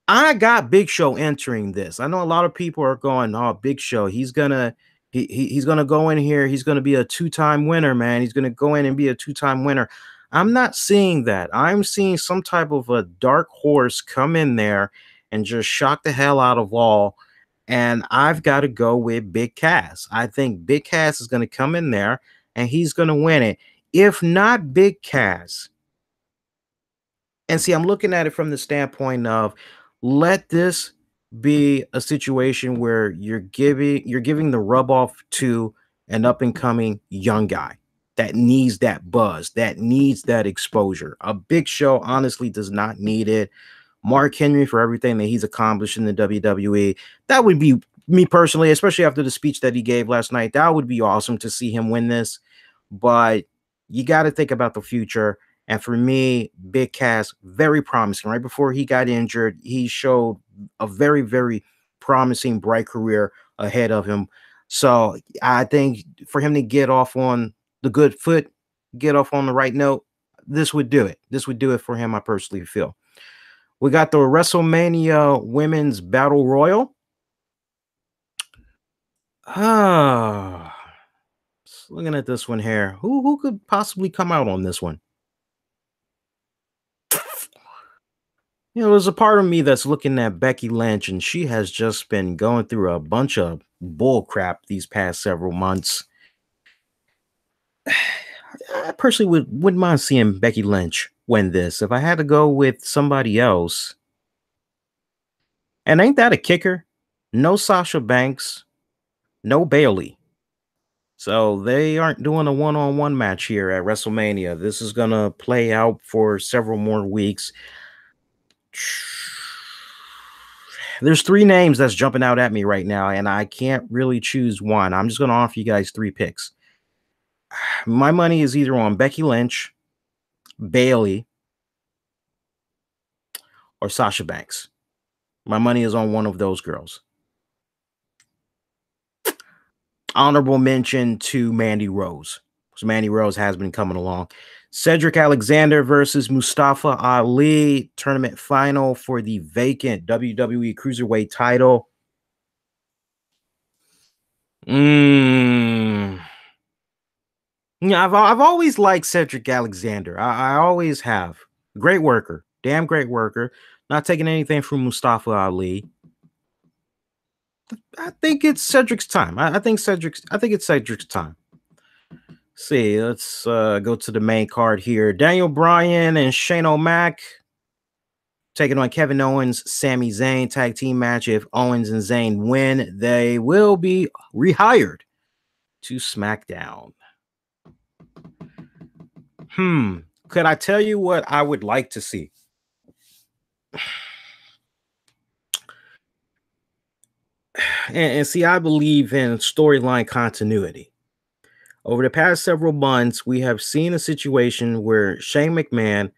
S1: I got Big Show entering this. I know a lot of people are going, oh, Big Show, he's gonna go in here. He's gonna be a two-time winner, man. He's gonna go in and be a two-time winner. I'm not seeing that. I'm seeing some type of a dark horse come in there and just shock the hell out of all. And I've got to go with Big Cass. I think Big Cass is going to come in there and he's going to win it. If not Big Cass. And see, I'm looking at it from the standpoint of let this be a situation where you're giving the rub off to an up and coming young guy. that needs that buzz, that needs that exposure. A Big Show honestly does not need it. Mark Henry, for everything that he's accomplished in the WWE, that would be me personally, especially after the speech that he gave last night. That would be awesome to see him win this. But you got to think about the future. And for me, Big Cass, very promising. Right before he got injured, he showed a very, very promising, bright career ahead of him. So I think for him to get off on the good foot, get off on the right note, this would do it. This would do it for him, I personally feel. We got the WrestleMania Women's Battle Royal. Ah, looking at this one here. Who could possibly come out on this one? You know, there's a part of me that's looking at Becky Lynch, and she has just been going through a bunch of bull crap these past several months. I personally wouldn't mind seeing Becky Lynch win this. If I had to go with somebody else, and ain't that a kicker? No Sasha Banks, no Bailey. So they aren't doing a one-on-one match here at WrestleMania. This is going to play out for several more weeks. There's three names that's jumping out at me right now, and I can't really choose one. I'm just going to offer you guys three picks. My money is either on Becky Lynch, Bailey, or Sasha Banks. My money is on one of those girls. Honorable mention to Mandy Rose. So Mandy Rose has been coming along. Cedric Alexander versus Mustafa Ali, tournament final for the vacant WWE Cruiserweight title. Yeah, I've always liked Cedric Alexander. I always have. Great worker. Damn great worker. Not taking anything from Mustafa Ali. I think it's Cedric's time. I think it's Cedric's time. See, let's go to the main card here. Daniel Bryan and Shane O'Mac taking on Kevin Owens, Sami Zayn tag team match. If Owens and Zayn win, they will be rehired to SmackDown. Could I tell you what I would like to see? And see, I believe in storyline continuity. Over the past several months, we have seen a situation where Shane McMahon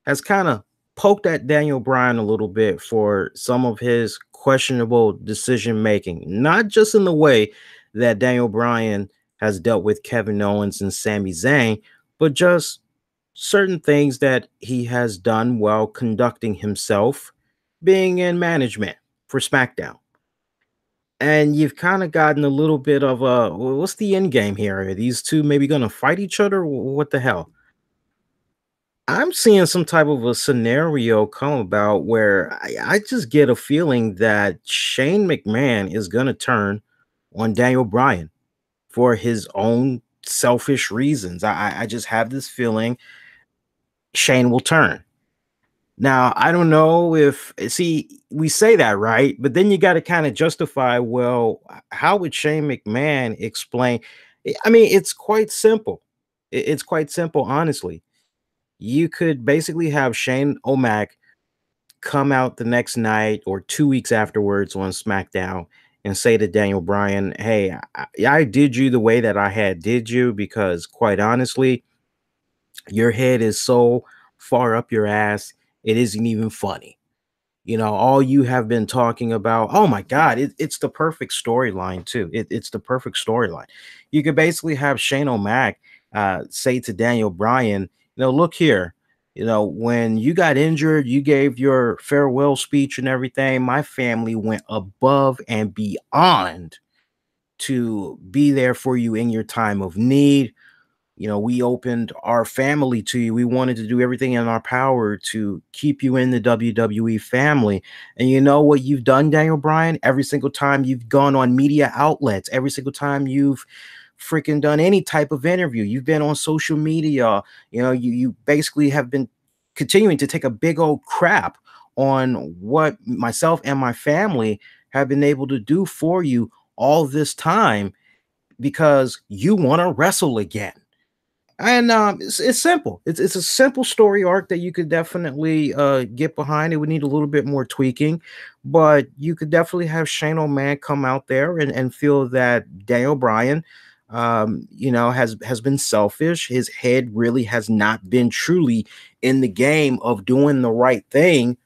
S1: has kind of poked at Daniel Bryan a little bit for some of his questionable decision making, not just in the way that Daniel Bryan has dealt with Kevin Owens and Sami Zayn, but just certain things that he has done while conducting himself, being in management for SmackDown. And you've kind of gotten a little bit of what's the end game here? Are these two maybe going to fight each other? What the hell? I'm seeing some type of a scenario come about where I just get a feeling that Shane McMahon is going to turn on Daniel Bryan for his own selfish reasons. I just have this feeling Shane will turn. Now, I don't know if, see, we say that, right? But then you got to kind of justify, well, how would Shane McMahon explain? I mean, it's quite simple. It's quite simple, honestly. You could basically have Shane O'Mac come out the next night or 2 weeks afterwards on SmackDown and say to Daniel Bryan, hey, I did you the way that I had did you because quite honestly, your head is so far up your ass, it isn't even funny. You know, all you have been talking about, oh my God, it's the perfect storyline too. It's the perfect storyline. You could basically have Shane O'Mac say to Daniel Bryan, you know, look here, you know, when you got injured, you gave your farewell speech and everything. My family went above and beyond to be there for you in your time of need. You know, we opened our family to you. We wanted to do everything in our power to keep you in the WWE family. And you know what you've done, Daniel Bryan? Every single time you've gone on media outlets, every single time you've freaking done any type of interview, you've been on social media, you know, you basically have been continuing to take a big old crap on what myself and my family have been able to do for you all this time because you want to wrestle again. And it's simple. It's a simple story arc that you could definitely get behind. It would need a little bit more tweaking, but you could definitely have Shane O'Mac come out there and feel that Daniel Bryan, has been selfish. His head really has not been truly in the game of doing the right thing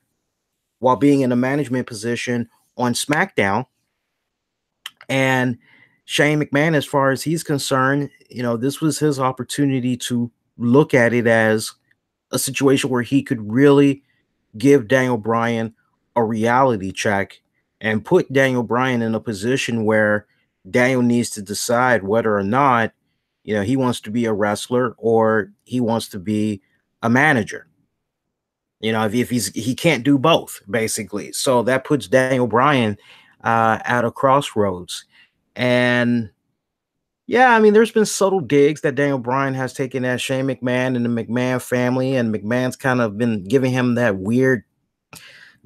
S1: while being in a management position on SmackDown. And Shane McMahon, as far as he's concerned, this was his opportunity to look at it as a situation where he could really give Daniel Bryan a reality check and put Daniel Bryan in a position where Daniel needs to decide whether or not, he wants to be a wrestler or he wants to be a manager. If he can't do both, basically. So that puts Daniel Bryan at a crossroads. And yeah, I mean, there's been subtle digs that Daniel Bryan has taken at Shane McMahon and the McMahon family, and McMahon's kind of been giving him that weird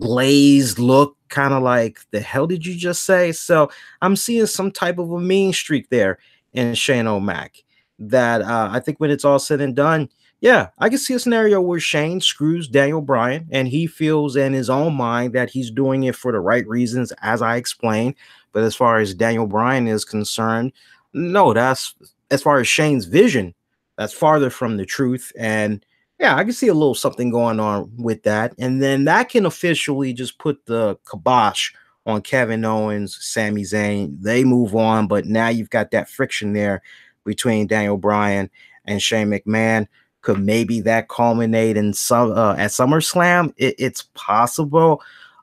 S1: glazed look, kind of like, the hell did you just say? So I'm seeing some type of a mean streak there in Shane O'Mac that I think when it's all said and done, yeah, I can see a scenario where Shane screws Daniel Bryan and he feels in his own mind that he's doing it for the right reasons, as I explained. But as far as Daniel Bryan is concerned, no, that's, as far as Shane's vision, that's farther from the truth. And yeah, I can see a little something going on with that. And then that can officially just put the kibosh on Kevin Owens, Sami Zayn. They move on, but now you've got that friction there between Daniel Bryan and Shane McMahon. Could maybe that culminate in some at SummerSlam? It's possible.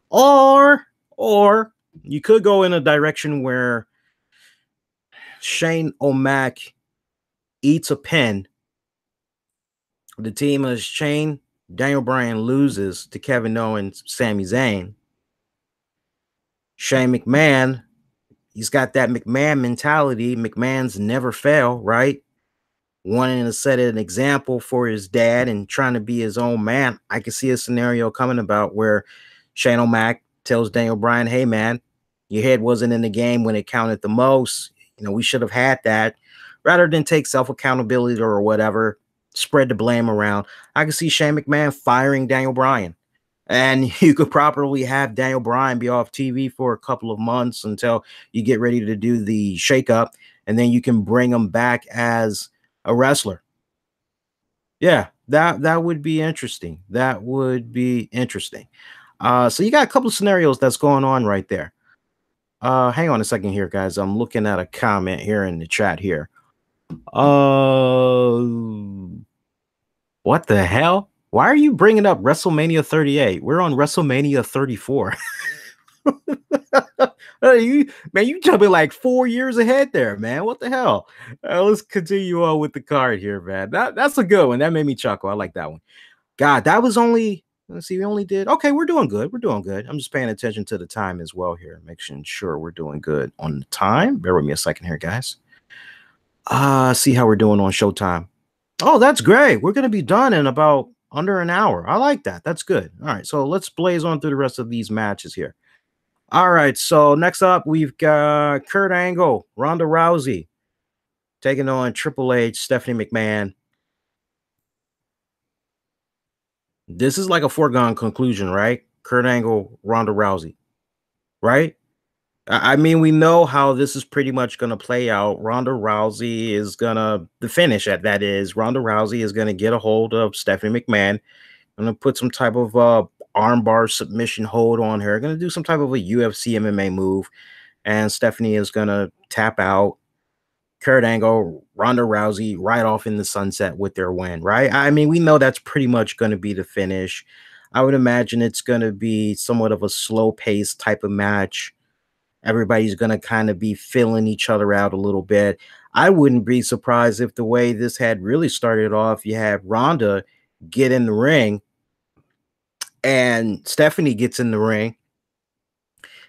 S1: Or you could go in a direction where Shane O'Mac eats a pin. The team is Shane. Daniel Bryan loses to Kevin Owens, Sami Zayn. Shane McMahon, he's got that McMahon mentality. McMahon's never fail, right? Wanting to set an example for his dad and trying to be his own man. I can see a scenario coming about where Shane O'Mac tells Daniel Bryan, hey, man, your head wasn't in the game when it counted the most. We should have had that. Rather than take self-accountability or whatever, spread the blame around. I can see Shane McMahon firing Daniel Bryan. And you could properly have Daniel Bryan be off TV for a couple of months until you get ready to do the shakeup. And then you can bring him back as a wrestler. Yeah, that would be interesting. That would be interesting. So you got a couple of scenarios that's going on right there. Hang on a second here, guys. I'm looking at a comment here in the chat here. What the hell? Why are you bringing up WrestleMania 38? We're on WrestleMania 34. You jumping like 4 years ahead there, man. What the hell? Let's continue on with the card here, man. That's a good one. That made me chuckle. I like that one. God, that was only, let's see, we only did, okay, we're doing good. We're doing good. I'm just paying attention to the time as well here, making sure we're doing good on the time. Bear with me a second here, guys. See how we're doing on Showtime. Oh, that's great. We're going to be done in about under an hour. I like that. That's good. All right, so let's blaze on through the rest of these matches here. All right, so next up, we've got Kurt Angle, Ronda Rousey, taking on Triple H, Stephanie McMahon. This is like a foregone conclusion, right? Kurt Angle, Ronda Rousey, right? I mean, we know how this is pretty much going to play out. Ronda Rousey is going to, the finish at that is, Ronda Rousey is going to get a hold of Stephanie McMahon, going to put some type of armbar submission hold on her, going to do some type of a UFC MMA move, and Stephanie is going to tap out. Kurt Angle, Ronda Rousey right off in the sunset with their win, right? I mean, we know that's pretty much going to be the finish. I would imagine it's going to be somewhat of a slow pace type of match. Everybody's going to kind of be filling each other out a little bit. I wouldn't be surprised if the way this had really started off, you had Ronda get in the ring and Stephanie gets in the ring.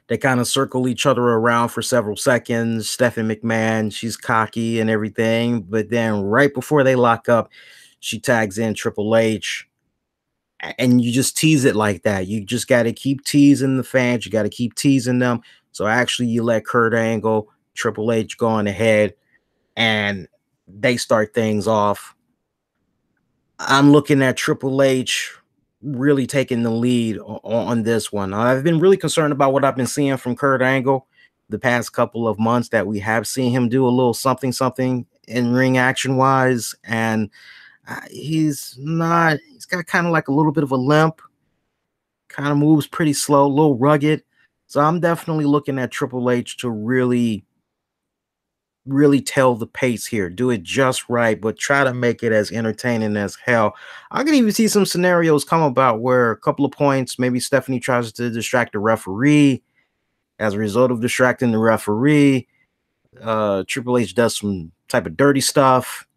S1: They kind of circle each other around for several seconds. Stephanie McMahon, she's cocky and everything. But then right before they lock up, she tags in Triple H. And you just tease it like that. You just got to keep teasing the fans. You got to keep teasing them. So actually, you let Kurt Angle, Triple H go on ahead, and they start things off. I'm looking at Triple H really taking the lead on this one. I've been really concerned about what I've been seeing from Kurt Angle the past couple of months, that we have seen him do a little something in ring action wise, and he's got kind of like a little bit of a limp, kind of moves pretty slow, a little rugged. So I'm definitely looking at Triple H to really tell the pace here, do it just right, but try to make it as entertaining as hell. I can even see some scenarios come about where a couple of points, maybe Stephanie tries to distract the referee. As a result of distracting the referee, Triple H does some type of dirty stuff,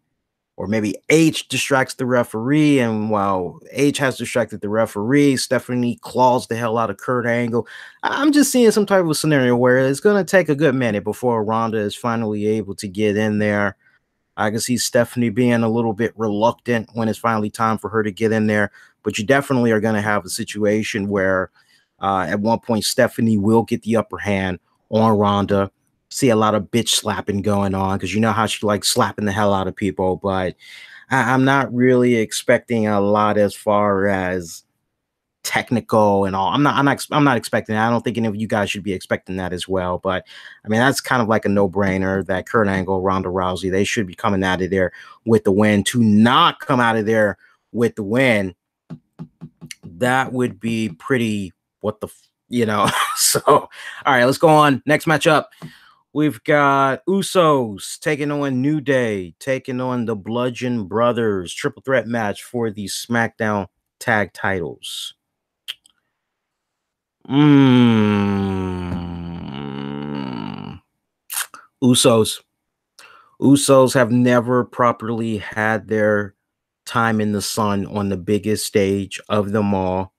S1: or maybe H distracts the referee, and while H has distracted the referee, Stephanie claws the hell out of Kurt Angle. I'm just seeing some type of scenario where it's going to take a good minute before Ronda is finally able to get in there. I can see Stephanie being a little bit reluctant when it's finally time for her to get in there, but you definitely are going to have a situation where at one point Stephanie will get the upper hand on Ronda. See a lot of bitch slapping going on, because you know how she likes slapping the hell out of people, but I'm not really expecting a lot as far as technical and all. I'm not expecting that. I don't think any of you guys should be expecting that as well. But I mean, that's kind of like a no-brainer that Kurt Angle, Ronda Rousey, they should be coming out of there with the win. To not come out of there with the win, that would be pretty So all right, let's go on. Next matchup. We've got Usos taking on New Day, taking on the Bludgeon Brothers. Triple threat match for the SmackDown tag titles. Usos. Usos have never properly had their time in the sun on the biggest stage of them all.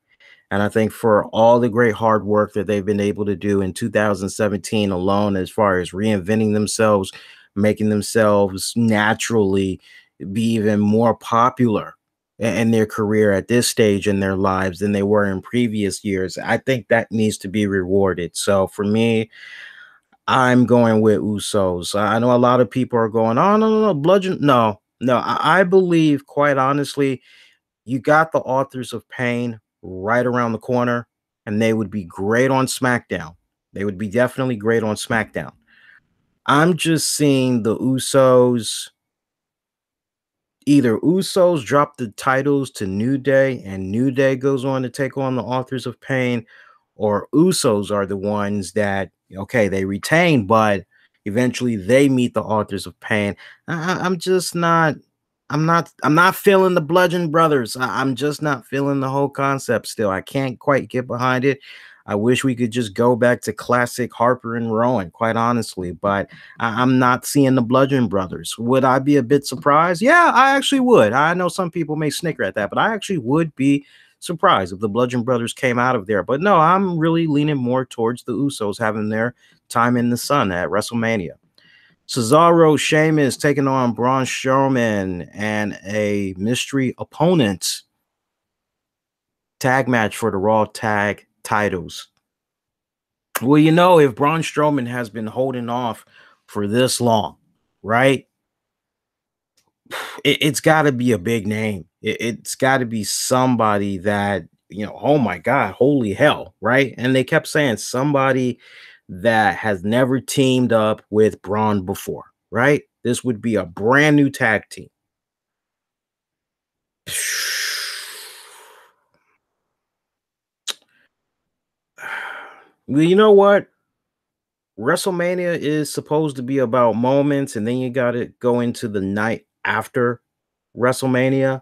S1: And I think for all the great hard work that they've been able to do in 2017 alone, as far as reinventing themselves, making themselves naturally be even more popular in their career at this stage in their lives than they were in previous years, I think that needs to be rewarded. So for me, I'm going with Usos. I know a lot of people are going, oh, no, Bludgeon. No. I believe, quite honestly, you got the Authors of Pain right around the corner, and they would be great on SmackDown. They would be definitely great on SmackDown. I'm just seeing the Usos. Either Usos drop the titles to New Day and New Day goes on to take on the Authors of Pain, or Usos are the ones that, okay, they retain, but eventually they meet the Authors of Pain. I'm just not. I'm not feeling the Bludgeon Brothers. I'm just not feeling the whole concept still. I can't quite get behind it. I wish we could just go back to classic Harper and Rowan, quite honestly, but I'm not seeing the Bludgeon Brothers. Would I be a bit surprised? Yeah, I actually would. I know some people may snicker at that, but I actually would be surprised if the Bludgeon Brothers came out of there. But no, I'm really leaning more towards the Usos having their time in the sun at WrestleMania. Cesaro, Sheamus taking on Braun Strowman and a mystery opponent. Tag match for the Raw tag titles. Well, if Braun Strowman has been holding off for this long, right? It's got to be a big name. It's got to be somebody that, oh my God, holy hell, right? And they kept saying somebody that has never teamed up with Braun before, right? This would be a brand new tag team. Well, you know what? WrestleMania is supposed to be about moments, and then you got to go into the night after WrestleMania.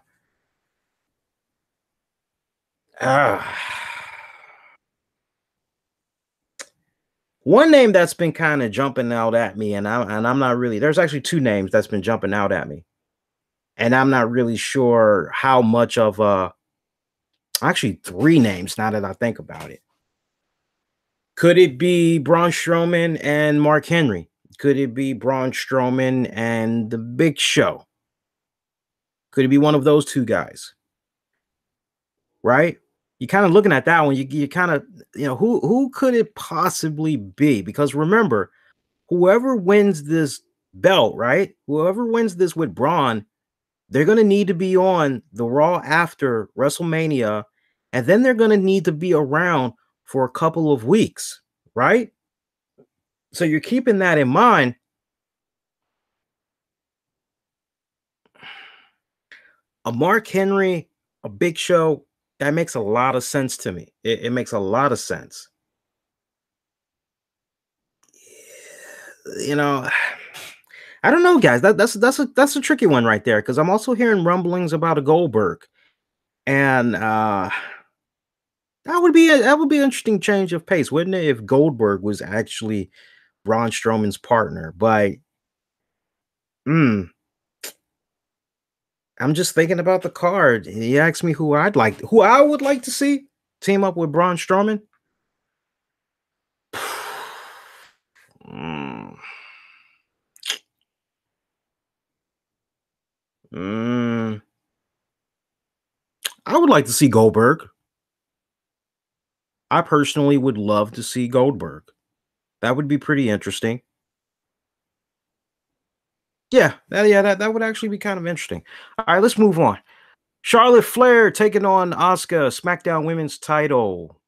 S1: One name that's been kind of jumping out at me, and I'm not really. There's actually two names that's been jumping out at me, and I'm not really sure how much of actually three names now that I think about it. Could it be Braun Strowman and Mark Henry? Could it be Braun Strowman and the Big Show? Could it be one of those two guys? Right? You're kind of looking at that one. You kind of, who could it possibly be? Because remember, whoever wins this belt, right? Whoever wins this with Braun They're going to need to be on the Raw after WrestleMania, and then they're going to need to be around for a couple of weeks, right? So you're keeping that in mind. A Mark Henry, a Big Show, that makes a lot of sense to me. It makes a lot of sense. You know, I don't know, guys. That's a tricky one right there because I'm also hearing rumblings about a Goldberg, and that would be an interesting change of pace, wouldn't it? If Goldberg was actually Braun Strowman's partner, but mm, I'm just thinking about the card. He asked me who I would like to see team up with Braun Strowman. Mm, mm, I would like to see Goldberg. I personally would love to see Goldberg. That would be pretty interesting. Yeah, that would actually be kind of interesting. All right, let's move on. Charlotte Flair taking on Asuka, SmackDown Women's title.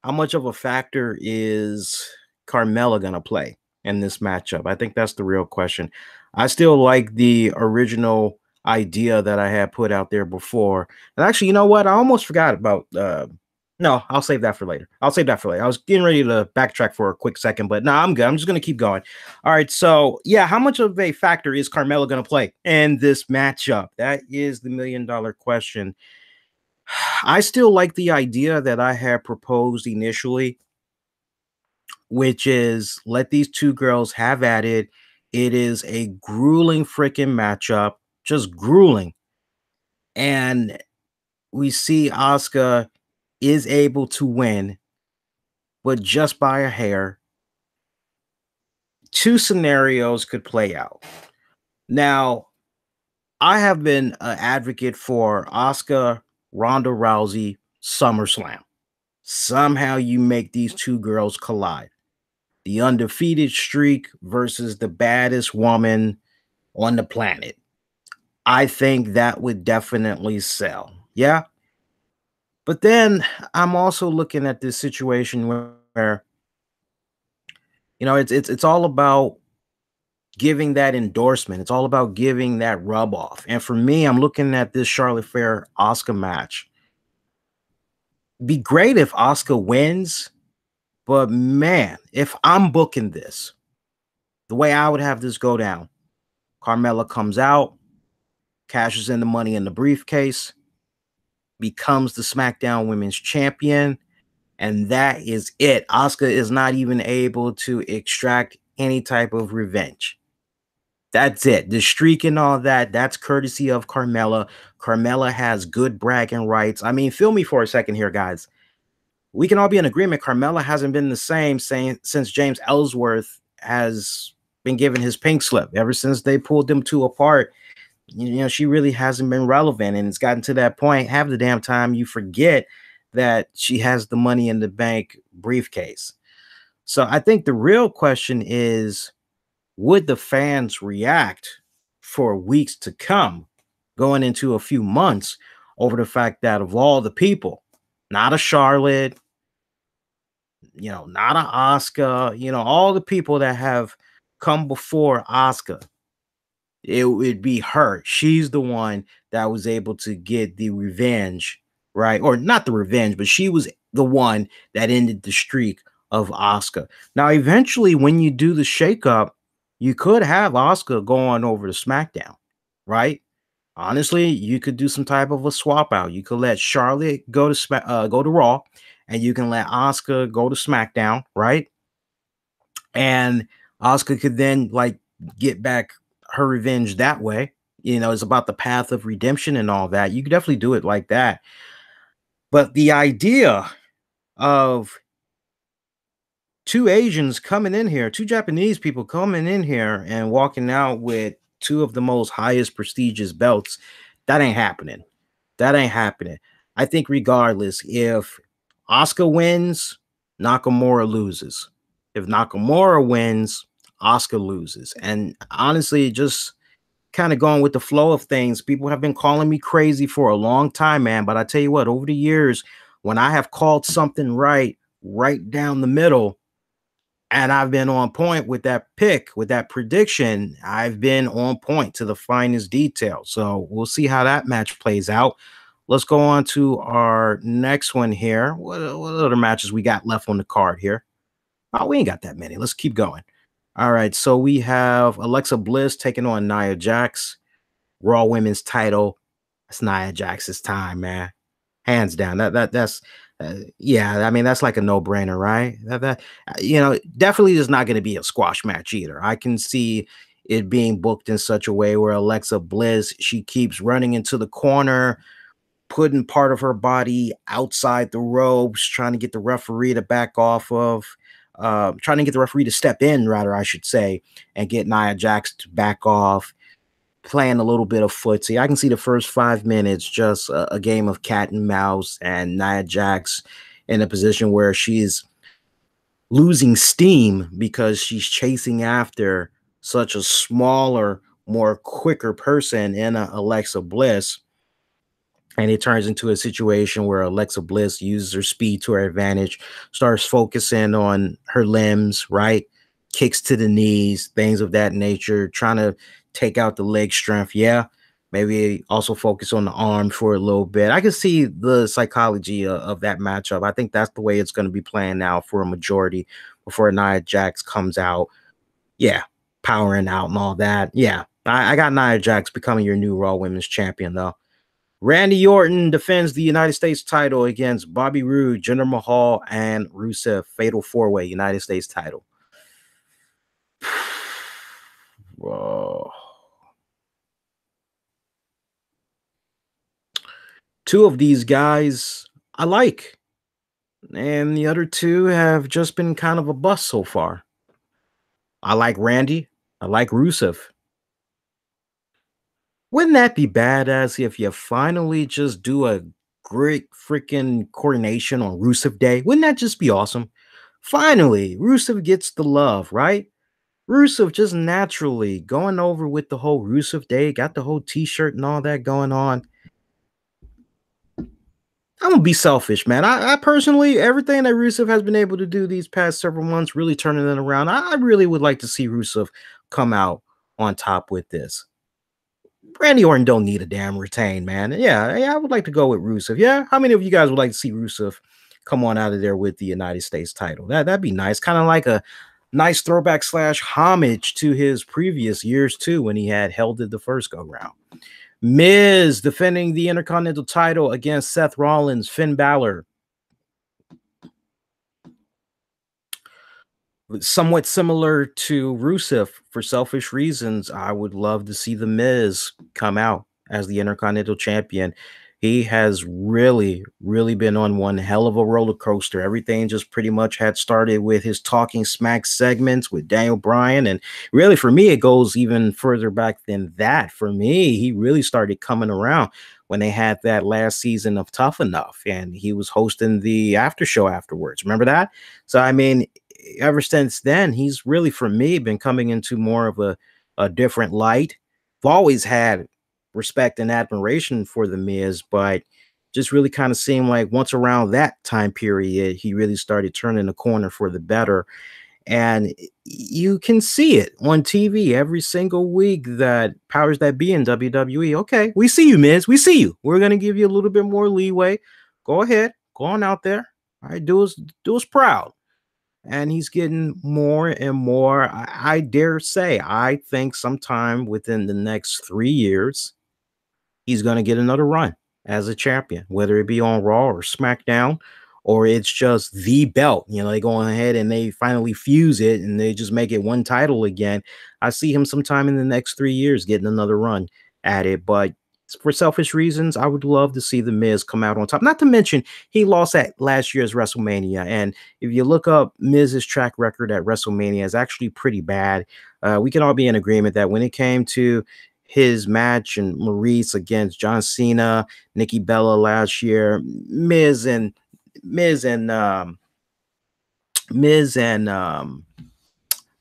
S1: How much of a factor is Carmella gonna play in this matchup? I think that's the real question. I still like the original idea that I had put out there before. And actually, you know what? I almost forgot about no, I'll save that for later. I'll save that for later. I was getting ready to backtrack for a quick second, but no, I'm good. I'm just gonna keep going. All right, so yeah, how much of a factor is Carmella gonna play in this matchup? That is the $1,000,000 question. I still like the idea that I had proposed initially, which is let these two girls have at it. It is a grueling freaking matchup, just grueling. And we see Asuka is able to win, but just by a hair. Two scenarios could play out. Now, I have been an advocate for Asuka Ronda Rousey SummerSlam. Somehow you make these two girls collide. The undefeated streak versus the baddest woman on the planet. I think that would definitely sell. Yeah. But then I'm also looking at this situation where it's all about giving that endorsement. It's all about giving that rub off. And for me, I'm looking at this Charlotte Flair Oscar match. Be great if Oscar wins, but man, if I'm booking this, the way I would have this go down, Carmella comes out, cashes in the money in the briefcase, becomes the SmackDown Women's Champion, and that is it. Asuka is not even able to extract any type of revenge. That's it. The streak and all that, that's courtesy of Carmella. Carmella has good bragging rights. I mean, feel me for a second here, guys. We can all be in agreement. Carmella hasn't been the same since James Ellsworth has been given his pink slip. Ever since they pulled them two apart, she really hasn't been relevant. And it's gotten to that point, half the damn time you forget that she has the Money in the Bank briefcase. So I think the real question is, would the fans react for weeks to come, going into a few months, over the fact that of all the people, not a Charlotte, not a Asuka, all the people that have come before Asuka, it would be her. She's the one that was able to get the revenge, right? Or not the revenge, but she was the one that ended the streak of Asuka. Now, eventually, when you do the shakeup, you could have Asuka go on over to SmackDown, right? Honestly, you could do some type of a swap out. You could let Charlotte go to Raw, and you can let Asuka go to SmackDown, right? And Asuka could then get back her revenge that way. It's about the path of redemption and all that. You could definitely do it like that. But the idea of two Asians coming in here, two Japanese people coming in here and walking out with two of the most highest prestigious belts, that ain't happening. That ain't happening. I think regardless, if Asuka wins, Nakamura loses. If Nakamura wins, Asuka loses. And honestly, just kind of going with the flow of things. People have been calling me crazy for a long time, man. But I tell you what, over the years, when I have called something right down the middle, and I've been on point with that pick, with that prediction, I've been on point to the finest detail. So we'll see how that match plays out. Let's go on to our next one here. What other matches we got left on the card here? Oh, we ain't got that many. Let's keep going. All right, so we have Alexa Bliss taking on Nia Jax, Raw Women's title. It's Nia Jax's time, man. Hands down. That's yeah. I mean, that's like a no-brainer, right? Definitely is not going to be a squash match either. I can see it being booked in such a way where Alexa Bliss, she keeps running into the corner, putting part of her body outside the ropes, trying to get the referee to back off of. Trying to get the referee to step in, rather, I should say, and get Nia Jax to back off, playing a little bit of footsie. I can see the first 5 minutes just a game of cat and mouse, and Nia Jax in a position where she's losing steam because she's chasing after such a smaller, more quicker person in Alexa Bliss. And it turns into a situation where Alexa Bliss uses her speed to her advantage, starts focusing on her limbs, right? Kicks to the knees, things of that nature, trying to take out the leg strength. Yeah, maybe also focus on the arm for a little bit. I can see the psychology of that matchup. I think that's the way it's going to be playing out for a majority before Nia Jax comes out. Yeah, powering out and all that. Yeah, I got Nia Jax becoming your new Raw Women's Champion, though. Randy Orton defends the United States title against Bobby Roode, Jinder Mahal, and Rusev. Fatal 4-way United States title. Whoa. Two of these guys I like, and the other two have just been kind of a bust so far. I like Randy. I like Rusev. Wouldn't that be badass if you finally just do a great freaking coronation on Rusev Day? Wouldn't that just be awesome? Finally, Rusev gets the love, right? Rusev just naturally going over with the whole Rusev Day, got the whole t-shirt and all that going on. I'm gonna be selfish, man. I personally, everything that Rusev has been able to do these past several months, really turning it around. I really would like to see Rusev come out on top with this. Randy Orton don't need a damn retain, man. Yeah, I would like to go with Rusev. Yeah, how many of you guys would like to see Rusev come on out of there with the United States title? That'd be nice. Kind of like a nice throwback / homage to his previous years too, when he had held it the first go round. Miz defending the Intercontinental title against Seth Rollins, Finn Balor. Somewhat similar to Rusev, for selfish reasons, I would love to see The Miz come out as the Intercontinental Champion. He has really, really been on one hell of a roller coaster. Everything just pretty much had started with his Talking Smack segments with Daniel Bryan. And really, for me, it goes even further back than that. For me, he really started coming around when they had that last season of Tough Enough, and he was hosting the after show afterwards. Remember that? So, I mean, ever since then, he's really, for me, been coming into more of a different light. I've always had respect and admiration for The Miz, but just really kind of seemed like once around that time period, he really started turning the corner for the better. And you can see it on TV every single week that powers that be in WWE. Okay, we see you, Miz. We see you. We're going to give you a little bit more leeway. Go ahead. Go on out there. All right, do us proud. And he's getting more and more. I dare say, I think sometime within the next 3 years, he's going to get another run as a champion, whether it be on Raw or SmackDown, or it's just the belt. You know, they go ahead and they finally fuse it and they just make it one title again. I see him sometime in the next 3 years getting another run at it. But for selfish reasons, I would love to see The Miz come out on top. Not to mention, he lost at last year's WrestleMania. And if you look up Miz's track record at WrestleMania, it's actually pretty bad. We can all be in agreement that when it came to his match and Maurice against John Cena, Nikki Bella last year, Miz and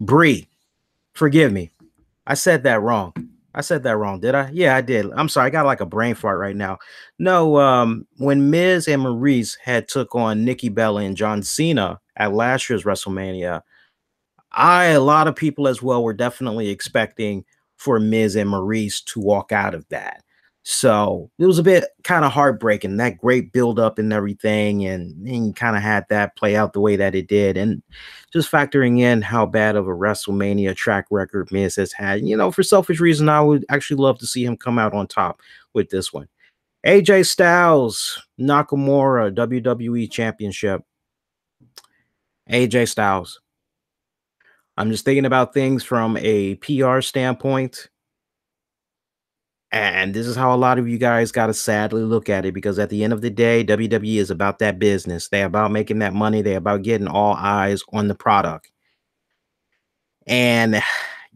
S1: Brie, forgive me, I said that wrong. I said that wrong, did I? Yeah, I did. I'm sorry. I got like a brain fart right now. No, when Miz and Maurice had took on Nikki Bella and John Cena at last year's WrestleMania, a lot of people as well were definitely expecting for Miz and Maurice to walk out of that. So it was a bit kind of heartbreaking, that great build up and everything, and kind of had that play out the way that it did. And just factoring in how bad of a WrestleMania track record Miz has had, for selfish reason, I would actually love to see him come out on top with this one. AJ Styles, Nakamura, WWE Championship. AJ Styles. I'm just thinking about things from a PR standpoint. And this is how a lot of you guys got to sadly look at it, because at the end of the day, WWE is about that business. They're about making that money. They're about getting all eyes on the product. And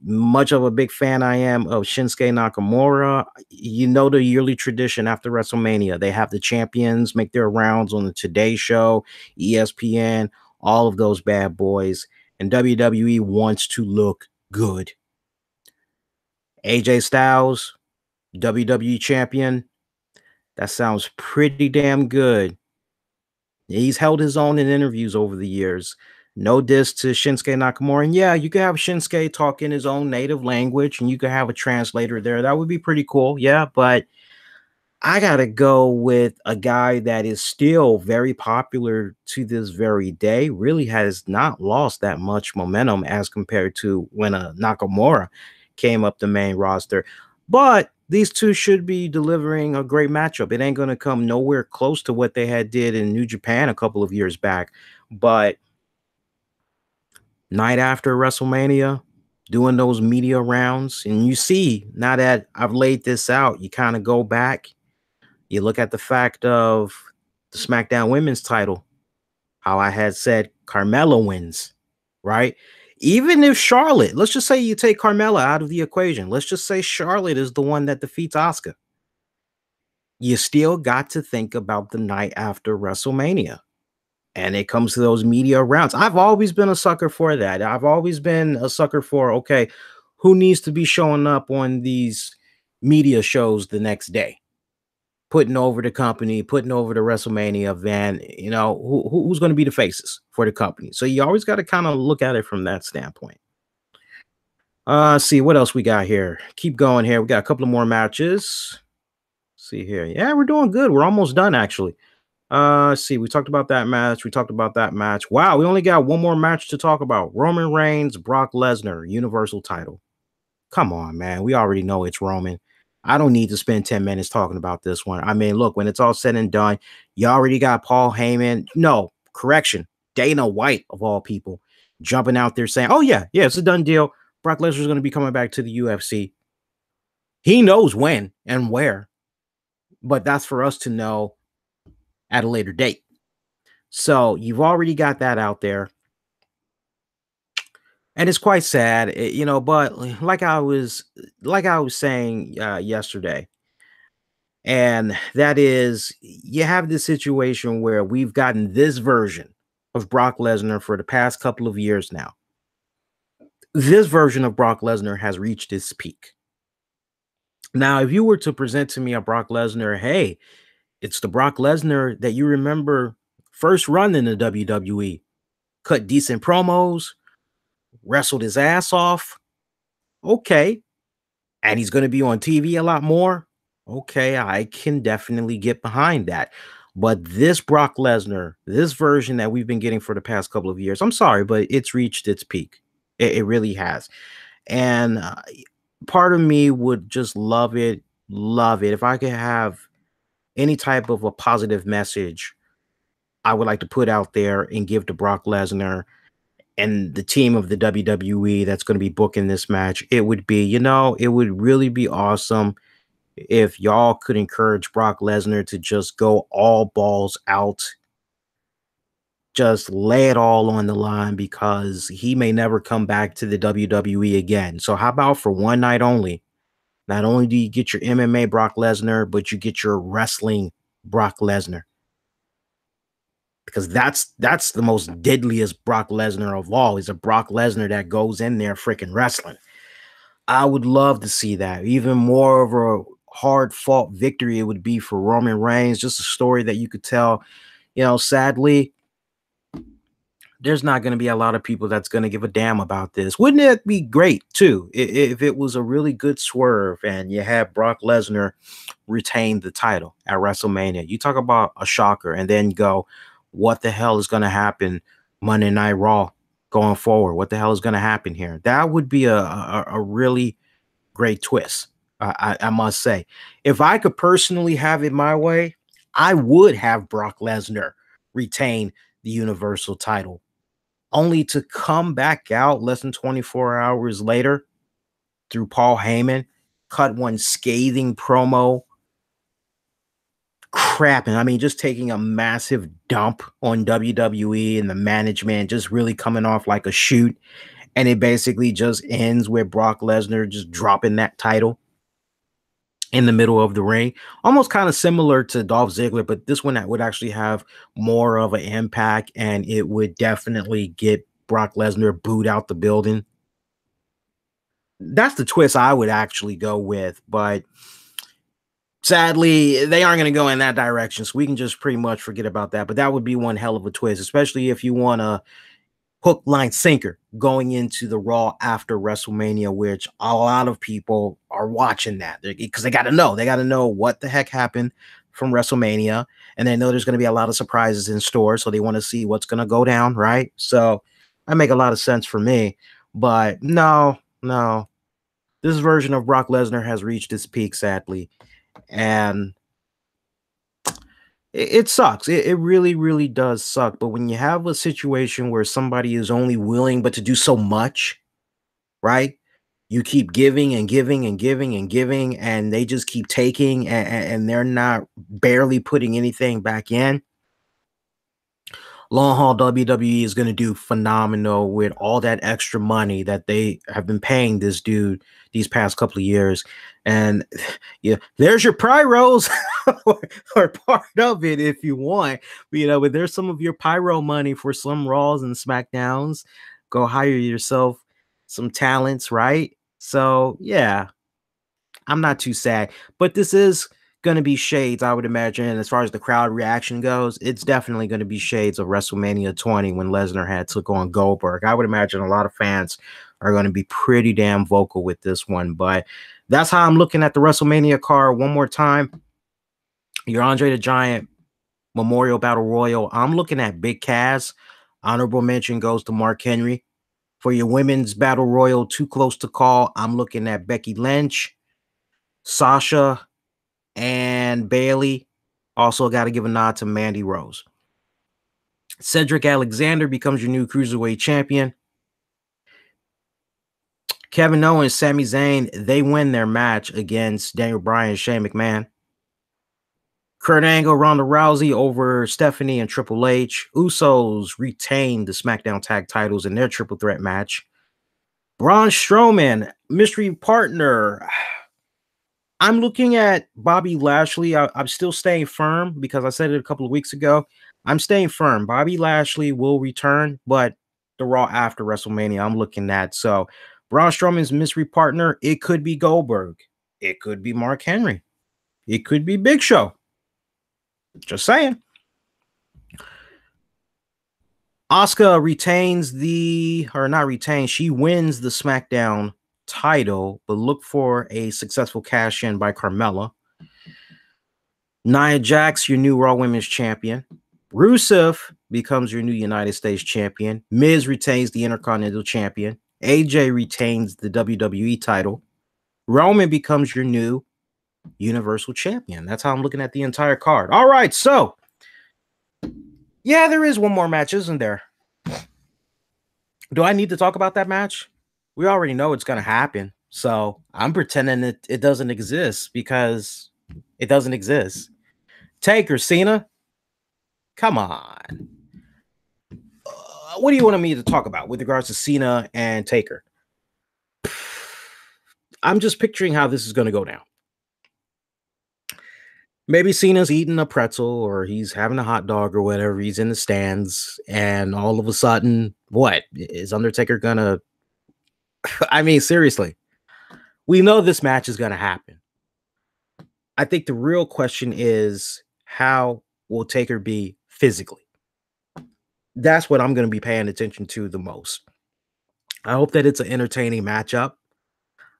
S1: much of a big fan I am of Shinsuke Nakamura, the yearly tradition after WrestleMania. They have the champions make their rounds on the Today Show, ESPN, all of those bad boys. And WWE wants to look good. AJ Styles, WWE champion. That sounds pretty damn good. He's held his own in interviews over the years. No diss to Shinsuke Nakamura. And yeah, you could have Shinsuke talk in his own native language and you could have a translator there. That would be pretty cool. Yeah, but I got to go with a guy that is still very popular to this very day, really has not lost that much momentum as compared to when Nakamura came up the main roster. But these two should be delivering a great matchup. It ain't going to come nowhere close to what they had did in New Japan a couple of years back. But night after WrestleMania, doing those media rounds, and you see, now that I've laid this out, you kind of go back, you look at the fact of the SmackDown Women's title, how I had said Carmella wins, right? Even if Charlotte, let's just say you take Carmella out of the equation. Let's just say Charlotte is the one that defeats Asuka. You still got to think about the night after WrestleMania. And it comes to those media rounds. I've always been a sucker for that. I've always been a sucker for, okay, who needs to be showing up on these media shows the next day? Putting over the company, putting over the WrestleMania event, who's going to be the faces for the company. So you always got to kind of look at it from that standpoint. See what else we got here. Keep going here. We got a couple of more matches. See here. Yeah, we're doing good. We're almost done, actually. See, we talked about that match. Wow, we only got one more match to talk about. Roman Reigns, Brock Lesnar, Universal title. Come on, man. We already know it's Roman. I don't need to spend 10 minutes talking about this one. I mean, look, when it's all said and done, you already got Paul Heyman. No, correction. Dana White, of all people, jumping out there saying, oh, yeah, it's a done deal. Brock Lesnar is going to be coming back to the UFC. He knows when and where, but that's for us to know at a later date. So you've already got that out there. And it's quite sad, but like I was saying yesterday, and that is, you have this situation where we've gotten this version of Brock Lesnar for the past couple of years now. This version of Brock Lesnar has reached its peak. Now, if you were to present to me a Brock Lesnar, hey, it's the Brock Lesnar that you remember first run in the WWE, cut decent promos, wrestled his ass off. Okay. And he's going to be on TV a lot more. Okay. I can definitely get behind that. But this Brock Lesnar, this version that we've been getting for the past couple of years, I'm sorry, but it's reached its peak. It really has. And part of me would just love it. If I could have any type of a positive message I would like to put out there and give to Brock Lesnar and the team of the WWE that's going to be booking this match, it would be, it would really be awesome if y'all could encourage Brock Lesnar to just go all balls out, just lay it all on the line, because he may never come back to the WWE again. So how about for one night only? Not only do you get your MMA Brock Lesnar, but you get your wrestling Brock Lesnar. Because that's the most deadliest Brock Lesnar of all. He's a Brock Lesnar that goes in there freaking wrestling. I would love to see that. Even more of a hard-fought victory it would be for Roman Reigns. Just a story that you could tell. Sadly, there's not going to be a lot of people that's going to give a damn about this. Wouldn't it be great, too, if it was a really good swerve and you had Brock Lesnar retain the title at WrestleMania? You talk about a shocker, and then go, what the hell is going to happen Monday Night Raw going forward? What the hell is going to happen here? That would be a really great twist, I must say. If I could personally have it my way, I would have Brock Lesnar retain the Universal title, only to come back out less than 24 hours later through Paul Heyman, cut one scathing promo, crapping. I mean, just taking a massive dump on WWE and the management, just really coming off like a shoot. And it basically just ends with Brock Lesnar just dropping that title in the middle of the ring, almost kind of similar to Dolph Ziggler, but this one that would actually have more of an impact, and it would definitely get Brock Lesnar booed out the building. That's the twist I would actually go with, but sadly, they aren't going to go in that direction, so we can just pretty much forget about that. But that would be one hell of a twist, especially if you want to hook, line, sinker going into the Raw after WrestleMania, which a lot of people are watching that because they got to know. They got to know what the heck happened from WrestleMania, and they know there's going to be a lot of surprises in store, so they want to see what's going to go down, right? So that make a lot of sense for me. But no, this version of Brock Lesnar has reached its peak, sadly, and it sucks. It really, really does suck. But when you have a situation where somebody is only willing but to do so much, right? You keep giving and giving and giving and giving, and they just keep taking, and they're not barely putting anything back in. Long haul WWE is going to do phenomenal with all that extra money that they have been paying this dude these past couple of years. And yeah, there's your pyros or part of it if you want. But there's some of your pyro money for some Raws and SmackDowns. Go hire yourself some talents, right? So yeah, I'm not too sad, but this is going to be shades, I would imagine. And as far as the crowd reaction goes, it's definitely going to be shades of WrestleMania 20 when Lesnar had took on Goldberg. I would imagine a lot of fans are going to be pretty damn vocal with this one, but that's how I'm looking at the WrestleMania card one more time. Your Andre the Giant Memorial Battle Royal. I'm looking at Big Cass. Honorable mention goes to Mark Henry. For your Women's Battle Royal, too close to call, I'm looking at Becky Lynch, Sasha, and Bailey. Also got to give a nod to Mandy Rose. Cedric Alexander becomes your new Cruiserweight champion. Kevin Owens, Sami Zayn, they win their match against Daniel Bryan and Shane McMahon. Kurt Angle, Ronda Rousey over Stephanie and Triple H. Usos retain the SmackDown Tag Titles in their triple threat match. Braun Strowman, mystery partner. I'm looking at Bobby Lashley. I'm still staying firm because I said it a couple of weeks ago. I'm staying firm. Bobby Lashley will return, but the Raw after WrestleMania, I'm looking at. So Braun Strowman's mystery partner, it could be Goldberg. It could be Mark Henry. It could be Big Show. Just saying. Asuka retains she wins the SmackDown title, but look for a successful cash in by Carmella. Nia Jax, your new Raw Women's Champion. Rusev becomes your new United States Champion. Miz retains the Intercontinental Champion. AJ retains the WWE title. Roman becomes your new Universal Champion. That's how I'm looking at the entire card. All right, so yeah, there is one more match, isn't there? Do I need to talk about that match? We already know it's going to happen. So I'm pretending it doesn't exist because it doesn't exist. Taker, Cena. Come on. What do you want me to talk about with regards to Cena and Taker? I'm just picturing how this is going to go down. Maybe Cena's eating a pretzel or he's having a hot dog or whatever. He's in the stands and all of a sudden, what? Is Undertaker going to... I mean, seriously. We know this match is going to happen. I think the real question is, how will Taker be physically? That's what I'm going to be paying attention to the most. I hope that it's an entertaining matchup.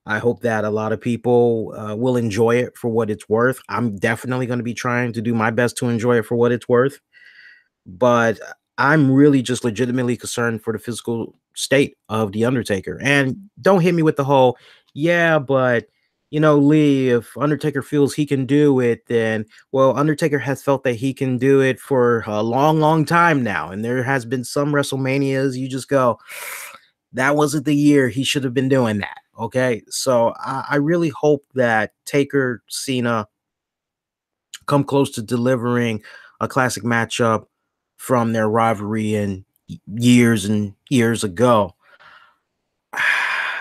S1: I hope that a lot of people will enjoy it for what it's worth. I'm definitely going to be trying to do my best to enjoy it for what it's worth. But I'm really just legitimately concerned for the physical state of The Undertaker. And don't hit me with the whole, yeah, but Lee, if Undertaker feels he can do it, then, well, Undertaker has felt that he can do it for a long, long time now. And there has been some WrestleManias you just go, that wasn't the year he should have been doing that. Okay. So I really hope that Taker, Cena come close to delivering a classic matchup from their rivalry and years ago.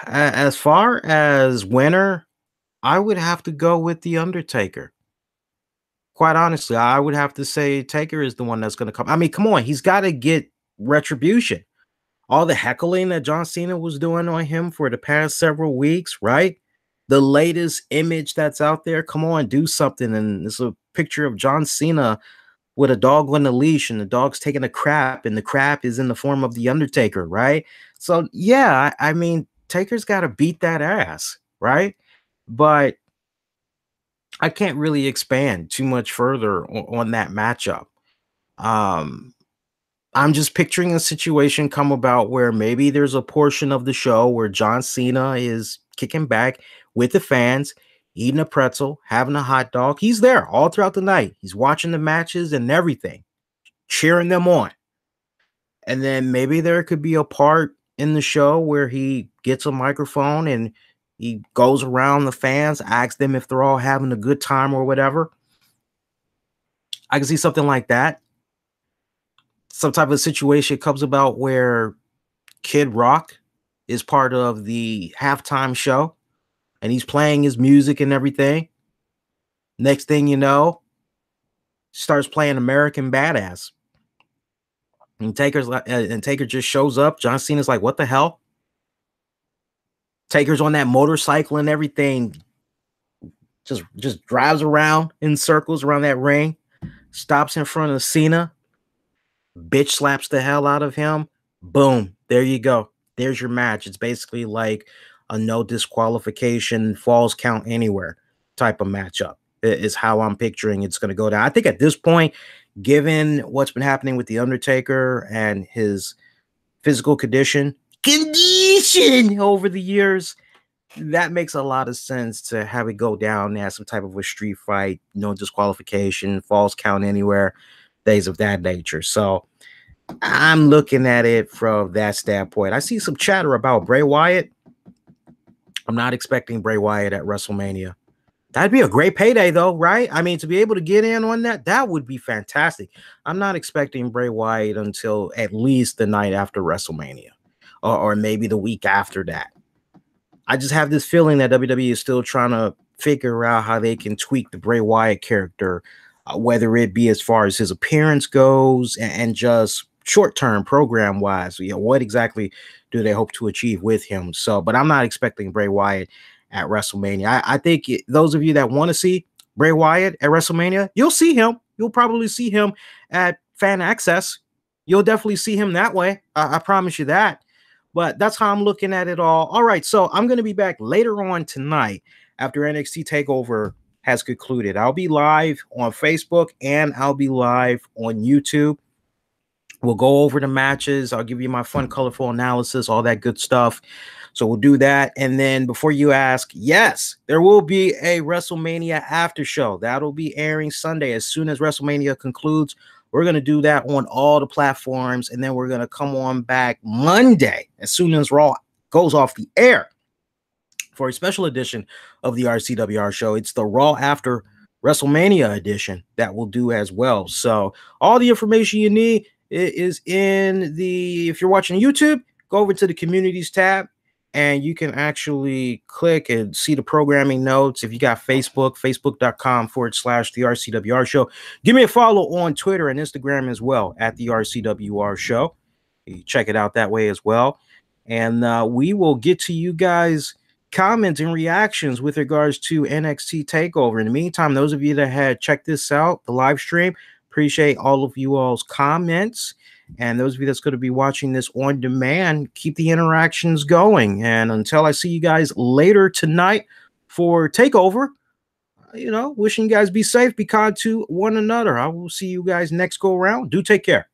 S1: As far as winner, I would have to go with The Undertaker. Quite honestly, I would have to say Taker is the one that's going to come. I mean, come on, he's got to get retribution. All the heckling that John Cena was doing on him for the past several weeks, right? The latest image that's out there, come on, do something. And it's a picture of John Cena with a dog on a leash, and the dog's taking a crap, and the crap is in the form of The Undertaker, right? So, yeah, I mean, Taker's got to beat that ass, right? But I can't really expand too much further on that matchup. Um, I'm just picturing a situation come about where maybe there's a portion of the show where John Cena is kicking back with the fans, eating a pretzel, having a hot dog. He's there all throughout the night. He's watching the matches and everything, cheering them on. And then maybe there could be a part in the show where he gets a microphone and he goes around the fans, asks them if they're all having a good time or whatever. I can see something like that. Some type of situation comes about where Kid Rock is part of the halftime show and he's playing his music and everything. Next thing you know, starts playing American Badass. And Taker just shows up. John Cena's like, what the hell? Taker's on that motorcycle and everything. Just drives around in circles around that ring. Stops in front of Cena. Bitch slaps the hell out of him. Boom. There you go. There's your match. It's basically like a no disqualification, falls count anywhere type of matchup is how I'm picturing it's going to go down. I think at this point, given what's been happening with The Undertaker and his physical condition over the years, that makes a lot of sense to have it go down as some type of a street fight, no disqualification, falls count anywhere, things of that nature. So I'm looking at it from that standpoint. I see some chatter about Bray Wyatt. I'm not expecting Bray Wyatt at WrestleMania. That'd be a great payday, though, right? I mean, to be able to get in on that, that would be fantastic. I'm not expecting Bray Wyatt until at least the night after WrestleMania, or maybe the week after that. I just have this feeling that WWE is still trying to figure out how they can tweak the Bray Wyatt character, whether it be as far as his appearance goes and just short-term program-wise. What exactly do they hope to achieve with him? So, but I'm not expecting Bray Wyatt at WrestleMania. I think those of you that want to see Bray Wyatt at WrestleMania, you'll see him. You'll probably see him at Fan Access. You'll definitely see him that way. I promise you that. But that's how I'm looking at it all. All right, so I'm going to be back later on tonight after NXT TakeOver has concluded. I'll be live on Facebook and I'll be live on YouTube. We'll go over the matches. I'll give you my fun, colorful analysis, all that good stuff. So we'll do that. And then before you ask, yes, there will be a WrestleMania after show. That'll be airing Sunday. As soon as WrestleMania concludes, we're going to do that on all the platforms. And then we're going to come on back Monday as soon as Raw goes off the air for a special edition of the RCWR show. It's the Raw after WrestleMania edition that we'll do as well. So all the information you need is in the, if you're watching YouTube, go over to the communities tab and you can actually click and see the programming notes. If you got Facebook, facebook.com/the RCWR show. Give me a follow on Twitter and Instagram as well at the RCWR show. You check it out that way as well. And we will get to you guys comments and reactions with regards to NXT TakeOver. In the meantime, those of you that had checked this out, the live stream, appreciate all of you all's comments. And those of you that's going to be watching this on demand, keep the interactions going. And until I see you guys later tonight for TakeOver, wishing you guys be safe, be kind to one another. I will see you guys next go around. Do take care.